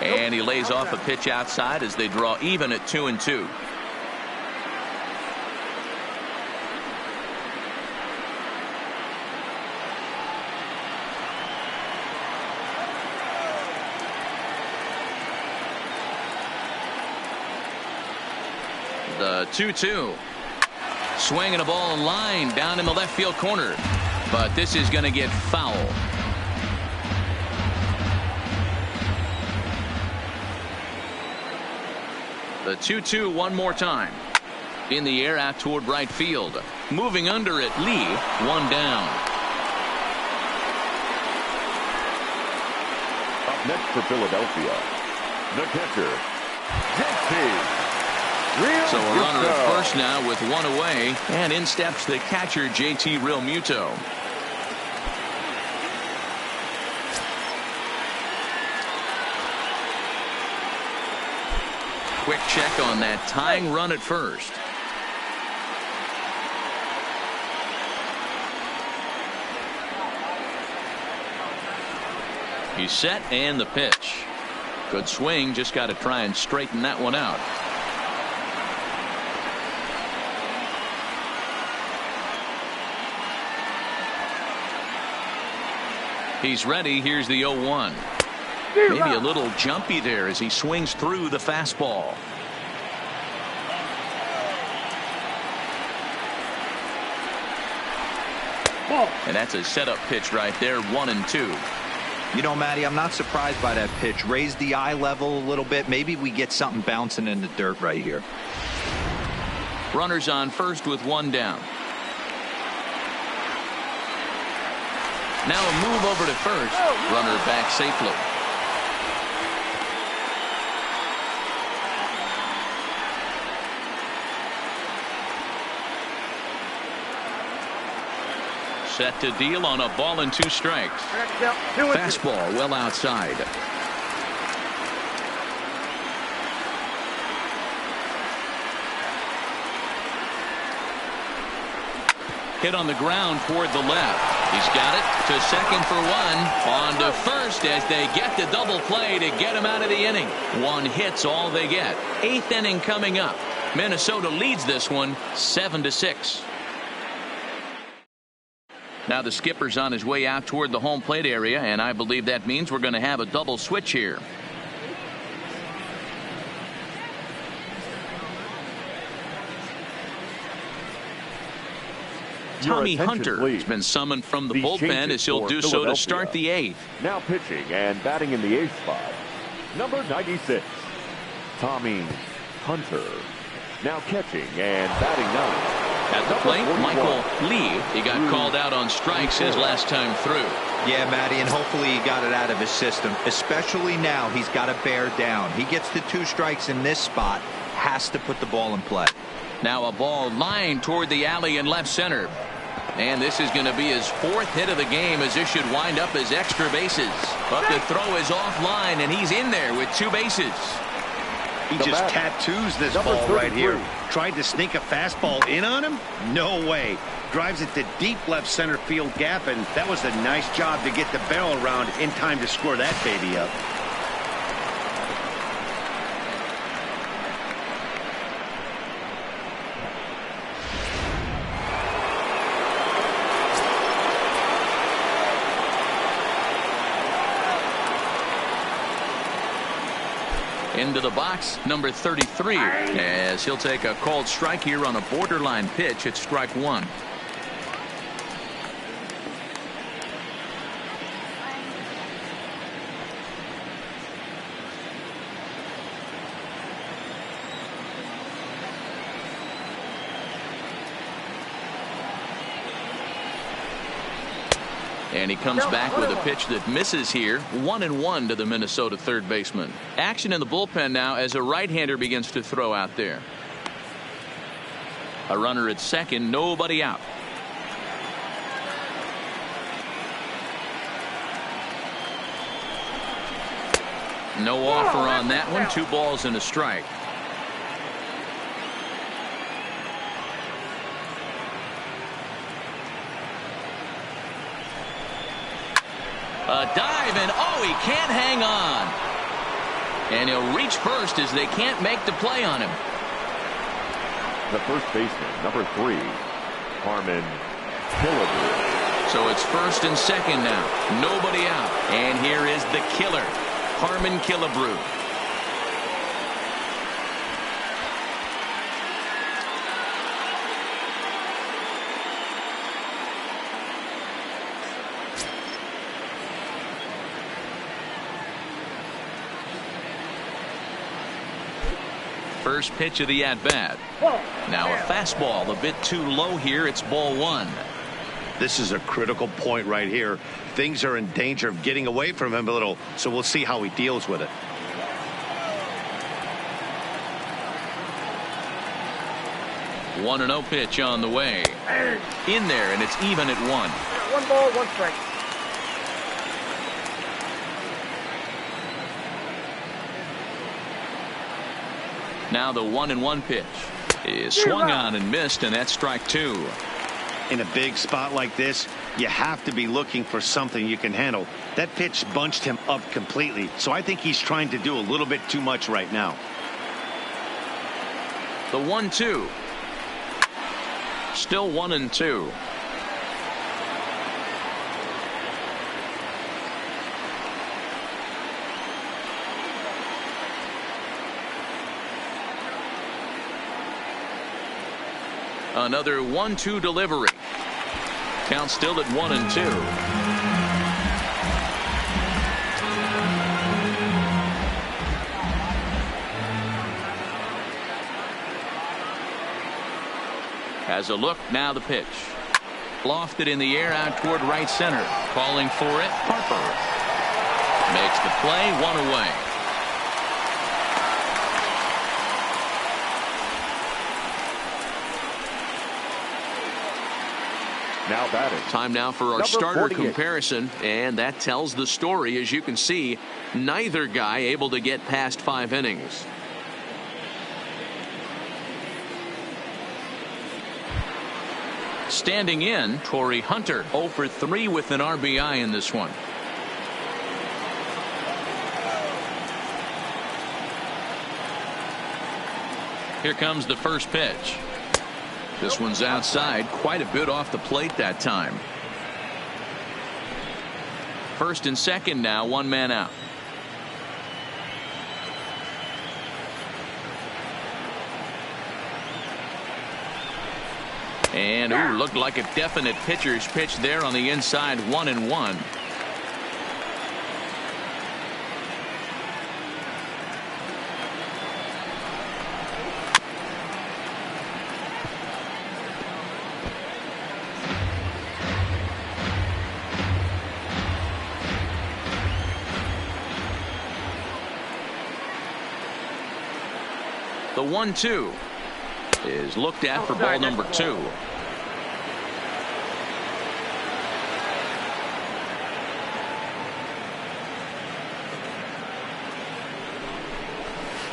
And he lays off a pitch outside as they draw even at 2-2. The 2-2. Swinging a ball in line down in the left field corner. But this is going to get foul. The 2-2 one more time. In the air out toward right field. Moving under it, Lee. 1 down. Up next for Philadelphia, the catcher, JT. So a runner at first now with 1 away, and in steps the catcher JT Realmuto. Quick check on that tying run at first. He's set and the pitch. Good swing. Just got to try and straighten that one out. He's ready. Here's the 0-1. Maybe a little jumpy there as he swings through the fastball. And that's a setup pitch right there. 1-2. You know, Matty, I'm not surprised by that pitch. Raise the eye level a little bit. Maybe we get something bouncing in the dirt right here. Runners on first with one down. Now a move over to first. Runner back safely. Set to deal on a ball and 2 strikes. Fastball well outside. Hit on the ground toward the left. He's got it to second for 1. On to first as they get the double play to get him out of the inning. 1 hit's all they get. 8th inning coming up. Minnesota leads this one 7-6. Now the skipper's on his way out toward the home plate area, and I believe that means we're going to have a double switch here. Tommy Hunter has been summoned from the bullpen as he'll do so to start the 8th. Now pitching and batting in the 8th spot, number 96, Tommy Hunter. Now catching and batting 9. At the plate, Michael Lee. He got called out on strikes his last time through. Yeah, Matty, and hopefully he got it out of his system. Especially now, he's got to bear down. He gets the 2 strikes in this spot, has to put the ball in play. Now a ball lined toward the alley in left center. And this is going to be his 4th hit of the game, as this should wind up as extra bases. But the throw is offline, and he's in there with 2 bases. He just tattoos this ball right here. Tried to sneak a fastball in on him? No way. Drives it to deep left center field gap, and that was a nice job to get the barrel around in time to score that baby up. Into the box, number 33, as he'll take a called strike here on a borderline pitch at strike 1. And he comes back with a pitch that misses here. 1-1 to the Minnesota third baseman. Action in the bullpen now as a right-hander begins to throw out there. A runner at second, nobody out. No offer on that one. 2 balls and a strike. A dive, and oh, he can't hang on. And he'll reach first as they can't make the play on him. The first baseman, number 3, Harmon Killebrew. So it's first and second now. Nobody out. And here is the killer, Harmon Killebrew. First pitch of the at-bat. Now a fastball a bit too low here. It's ball 1. This is a critical point right here. Things are in danger of getting away from him a little, so we'll see how he deals with it. One 1-0 pitch on the way. In there, and it's even at 1. 1 ball, 1 strike. Now the 1-1 pitch is swung on and missed, and that's strike 2. In a big spot like this, you have to be looking for something you can handle. That pitch bunched him up completely, so I think he's trying to do a little bit too much right now. The 1-2. Still 1-2. Another 1-2 delivery. Count still at 1-2. Has a look, now the pitch. Lofted in the air out toward right center. Calling for it, Harper. Makes the play, one away. Now batting. Time now for our Number starter 48. comparison, and that tells the story. As you can see, neither guy able to get past 5 innings. Standing in, Torrey Hunter, 0 for 3 with an RBI in this one. Here comes the first pitch. This one's outside, quite a bit off the plate that time. First and second now, one man out. And looked like a definite pitcher's pitch there on the inside, 1-1. The 1-2 is looked at for ball number 2.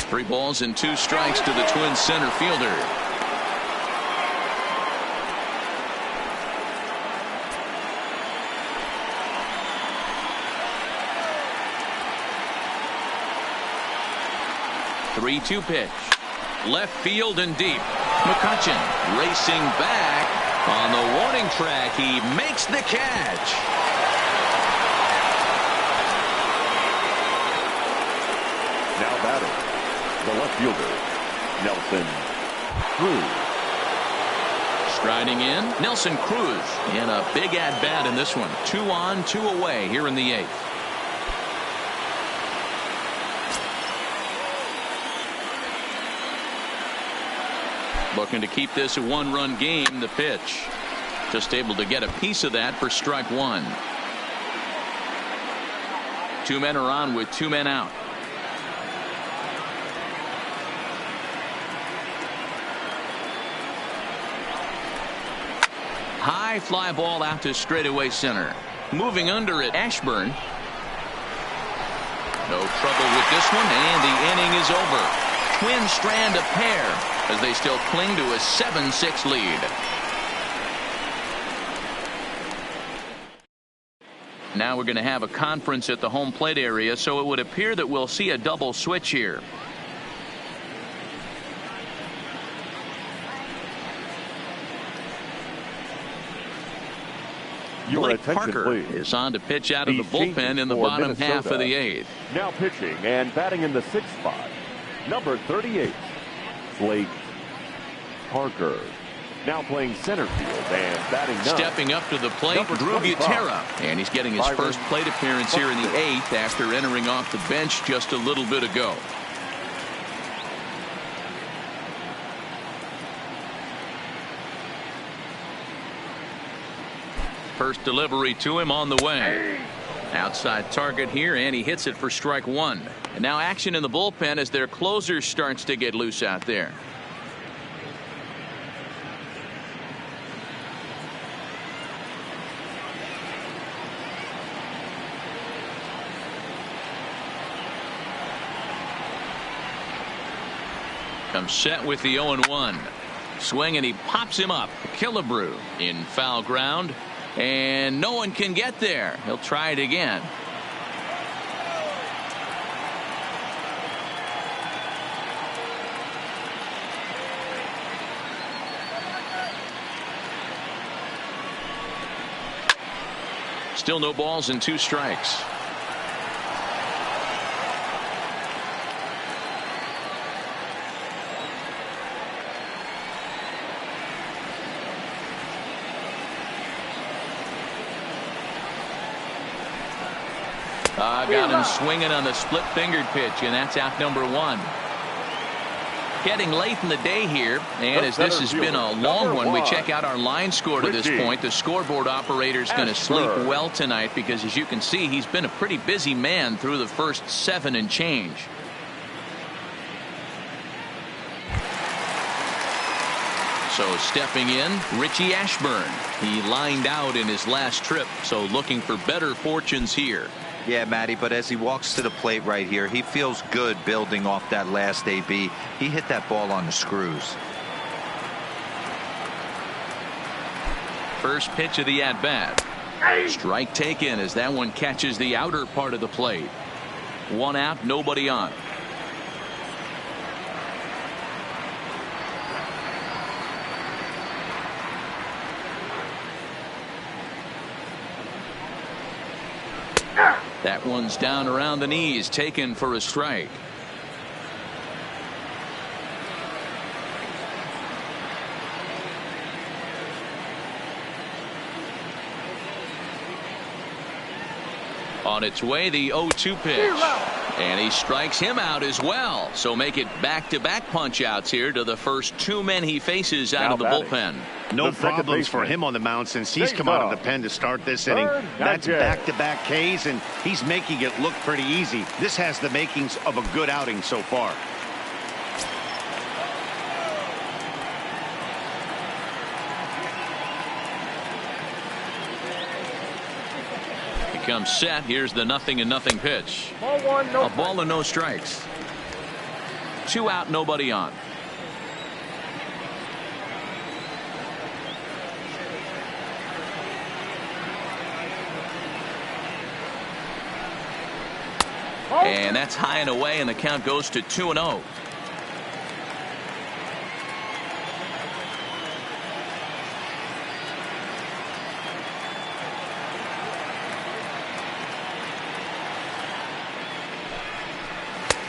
Three balls and 2 strikes to the Twins center fielder. The 3-2 pitch. Left field and deep. McCutchen racing back on the warning track. He makes the catch. Now batting, the left fielder, Nelson Cruz. Striding in, Nelson Cruz in a big at-bat in this one. 2 on, 2 away here in the 8th. Looking to keep this a 1-run game. The pitch. Just able to get a piece of that for strike 1. 2 men are on with 2 men out. High fly ball out to straightaway center. Moving under it, Ashburn. No trouble with this one, and the inning is over. Twins strand a pair as they still cling to a 7-6 lead. Now we're going to have a conference at the home plate area, so it would appear that we'll see a double switch here. Blake Parker is on to pitch out of the bullpen in the bottom half of the 8th. Now pitching and batting in the 6th spot, number 38, Blake Parker. Now playing center field and batting 9. Stepping up to the plate, Drew Butera. And he's getting his first plate appearance here in the 8th after entering off the bench just a little bit ago. First delivery to him on the way. Outside target here, and he hits it for strike 1. And now action in the bullpen as their closer starts to get loose out there. Comes set with the 0-1. Swing, and he pops him up. Killebrew in foul ground. And no one can get there. He'll try it again. Still no balls and 2 strikes. Got him swinging on the split-fingered pitch, and that's out number 1. Getting late in the day here, and as this has been a long one, we check out our line score to this point. The scoreboard operator is going to sleep well tonight because, as you can see, he's been a pretty busy man through the first 7 and change. So stepping in, Richie Ashburn. He lined out in his last trip, so looking for better fortunes here. Yeah, Matty, but as he walks to the plate right here, he feels good building off that last AB. He hit that ball on the screws. First pitch of the at-bat. Strike taken as that one catches the outer part of the plate. 1 out, nobody on. That one's down around the knees, taken for a strike. On its way, the 0-2 pitch. And he strikes him out as well. So make it back-to-back punch-outs here to the first 2 men he faces out of the bullpen. No problems for him on the mound since he's come out of the pen to start this inning. That's back-to-back Ks, and he's making it look pretty easy. This has the makings of a good outing so far. Comes set. Here's the 0-0 pitch. Ball 1, no a ball and no strikes. 2 out, nobody on. And that's high and away, and the count goes to 2-0.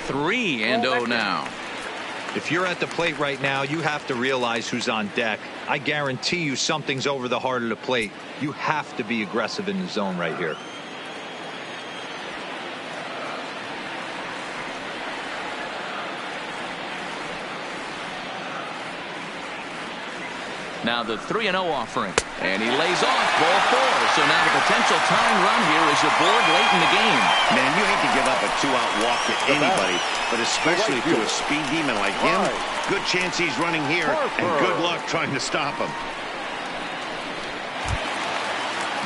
Three and 0 now. If you're at the plate right now, you have to realize who's on deck. I guarantee you something's over the heart of the plate. You have to be aggressive in the zone right here. Now the 3-0 offering, and he lays off ball 4. So now the potential tying run here is aboard late in the game. Man, you hate to give up a 2-out walk to anybody, but especially to a speed demon like him. Good chance he's running here, and good luck trying to stop him.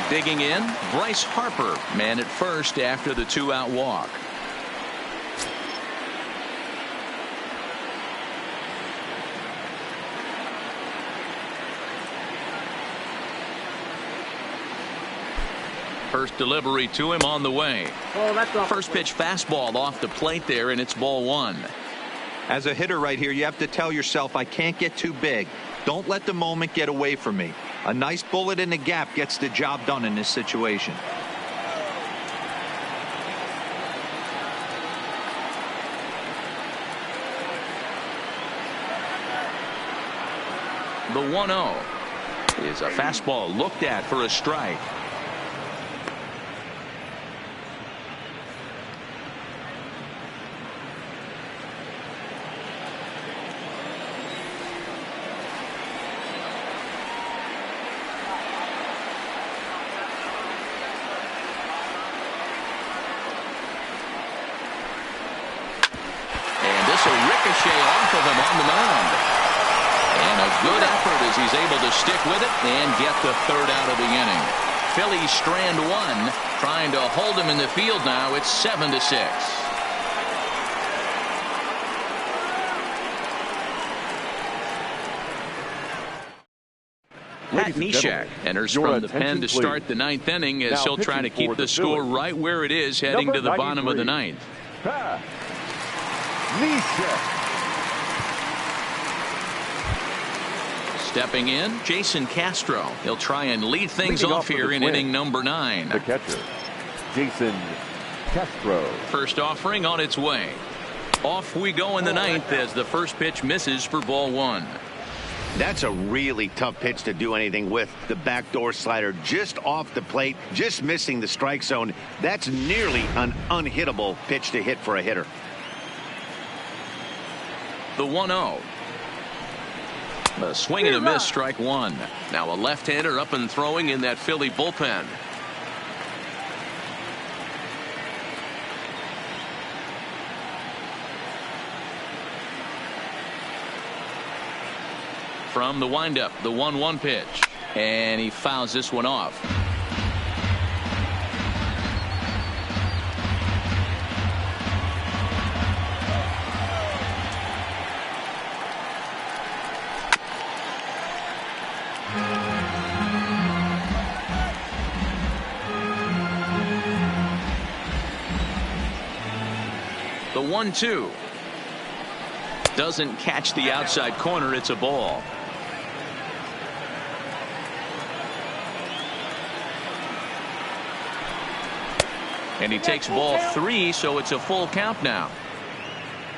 Digging in, Bryce Harper, man at first after the 2-out walk. First delivery to him on the way. First pitch fastball off the plate there, and it's ball 1. As a hitter right here, you have to tell yourself, I can't get too big. Don't let the moment get away from me. A nice bullet in the gap gets the job done in this situation. The 1-0 is a fastball looked at for a strike. Ricochet off of him on the mound. And a good effort as he's able to stick with it and get the 3rd out of the inning. Phillies strand 1, trying to hold him in the field now. It's 7-6. Pat Neshek enters from the pen to start the 9th inning as he'll try to keep the score right where it is heading to the bottom of the 9th. Pat Neshek. Stepping in, Jason Castro. He'll try and lead things off here in inning number 9. The catcher, Jason Castro. First offering on its way. Off we go in the 9th as the first pitch misses for ball 1. That's a really tough pitch to do anything with. The backdoor slider just off the plate, just missing the strike zone. That's nearly an unhittable pitch to hit for a hitter. The 1-0. A swing and a miss, strike 1. Now a left-hander up and throwing in that Philly bullpen. From the windup, the 1-1 pitch. And he fouls this one off. The 1-2. Doesn't catch the outside corner. It's a ball. And he takes ball 3, so it's a full count now.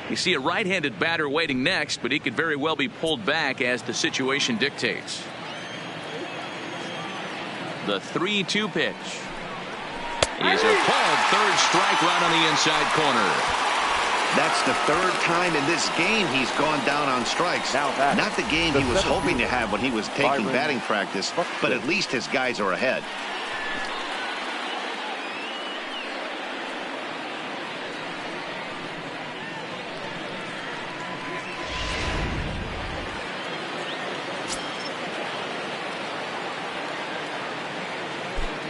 You see a right-handed batter waiting next, but he could very well be pulled back as the situation dictates. The 3-2 pitch is a called third strike right on the inside corner. That's the 3rd time in this game he's gone down on strikes. Not the game he was hoping to have when he was taking batting practice, but at least his guys are ahead.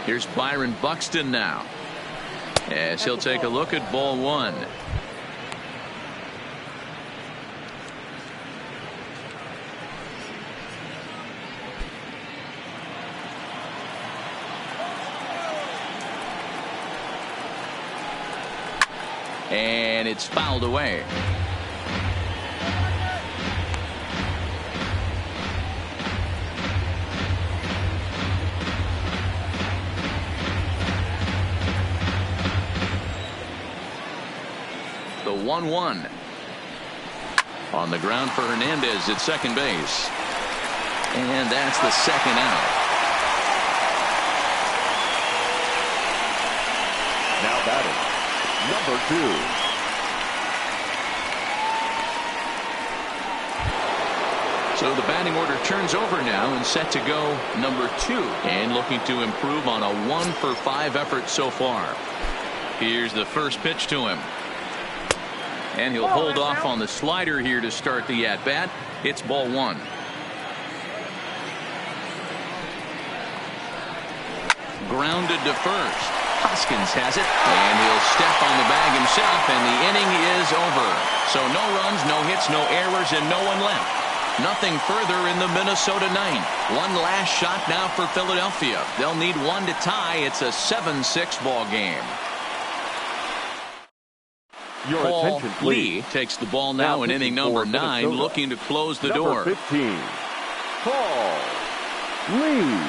Here's Byron Buxton now, as he'll take a look at ball 1. And it's fouled away. The 1-1 on the ground for Hernandez at second base, and that's the second out. Now batting, number 2. So the batting order turns over now and set to go number 2, and looking to improve on a 1-for-5 effort so far. Here's the first pitch to him. And he'll hold off on the slider here to start the at-bat. It's ball 1. Grounded to first. Hoskins has it, and he'll step on the bag himself, and the inning is over. So no runs, no hits, no errors, and no one left. Nothing further in the Minnesota 9th. One last shot now for Philadelphia. They'll need one to tie. It's a 7-6 ball game. Paul Lee takes the ball now in inning number 9, looking to close the door. 15, Paul Lee.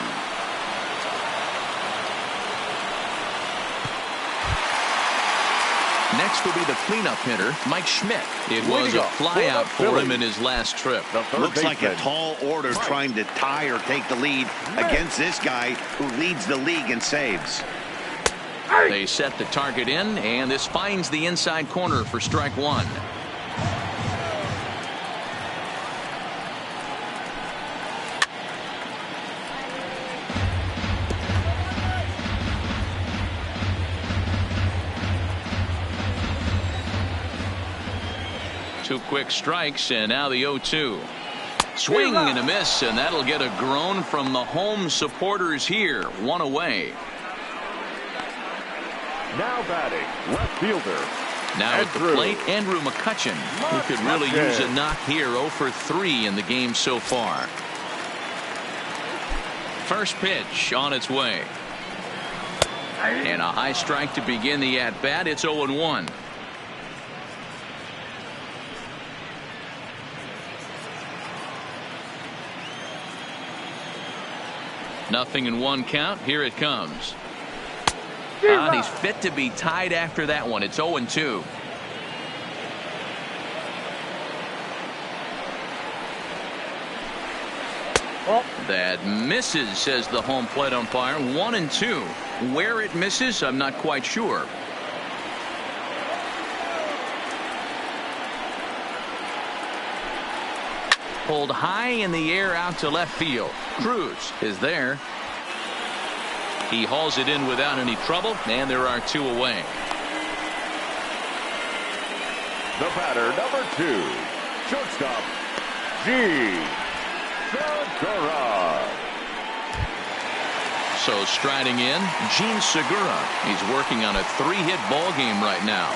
Next will be the cleanup hitter, Mike Schmidt. It was a flyout for him in his last trip. Looks like a tall order trying to tie or take the lead against this guy who leads the league in saves. They set the target in, and this finds the inside corner for strike 1. Two quick strikes, and now the 0-2. Swing and a miss, and that'll get a groan from the home supporters here. One away. Now batting, left fielder. Now at the plate, Andrew McCutchen, who could really use a knock here. 0 for 3 in the game so far. First pitch on its way. And a high strike to begin the at-bat. It's 0-1. 0-1 count. Here it comes. And he's fit to be tied after that one. It's 0-2. That misses, says the home plate umpire. 1-2. Where it misses, I'm not quite sure. Pulled high in the air out to left field. Cruz is there. He hauls it in without any trouble, and there are 2 away. The batter, number 2, shortstop, Segura. So striding in, Gene Segura. He's working on a 3-hit ball game right now.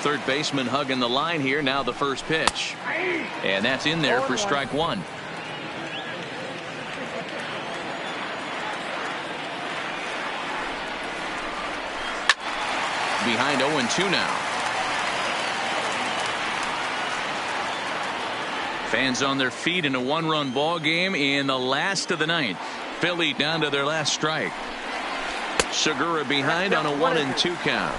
Third baseman hugging the line here. Now the first pitch. And that's in there for strike 1. Behind 0-2 now. Fans on their feet in a 1-run ball game in the last of the ninth. Philly down to their last strike. Segura behind on a 1-2 count.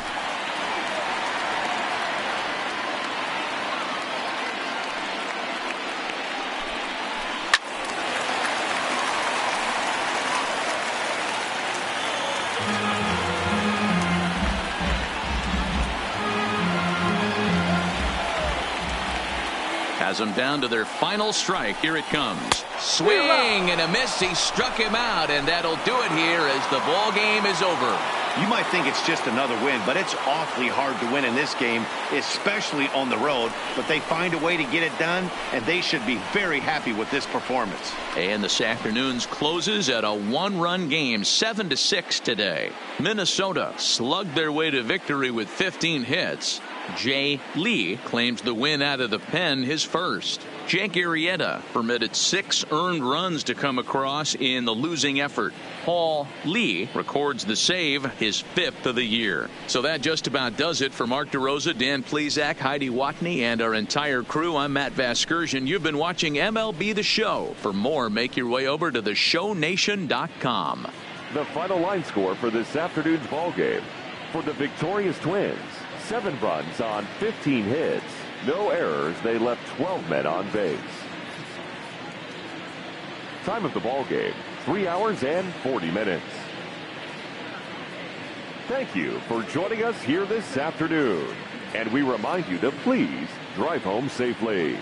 Has them down to their final strike. Here it comes. Swing and a miss. He struck him out, and that'll do it here as the ball game is over. You might think it's just another win, but it's awfully hard to win in this game, especially on the road. But they find a way to get it done, and they should be very happy with this performance. And this afternoon's closes at a 1-run game, 7-6 today. Minnesota slugged their way to victory with 15 hits. Jay Lee claims the win out of the pen, his first. Jake Arrieta permitted 6 earned runs to come across in the losing effort. Paul Lee records the save, his 5th of the year. So that just about does it for Mark DeRosa, Dan Plesac, Heidi Watney, and our entire crew. I'm Matt Vasgersian. You've been watching MLB The Show. For more, make your way over to theshownation.com. The final line score for this afternoon's ball game. For the victorious Twins, 7 runs on 15 hits. No errors. They left 12 men on base. Time of the ball game, 3 hours and 40 minutes. Thank you for joining us here this afternoon. And we remind you to please drive home safely.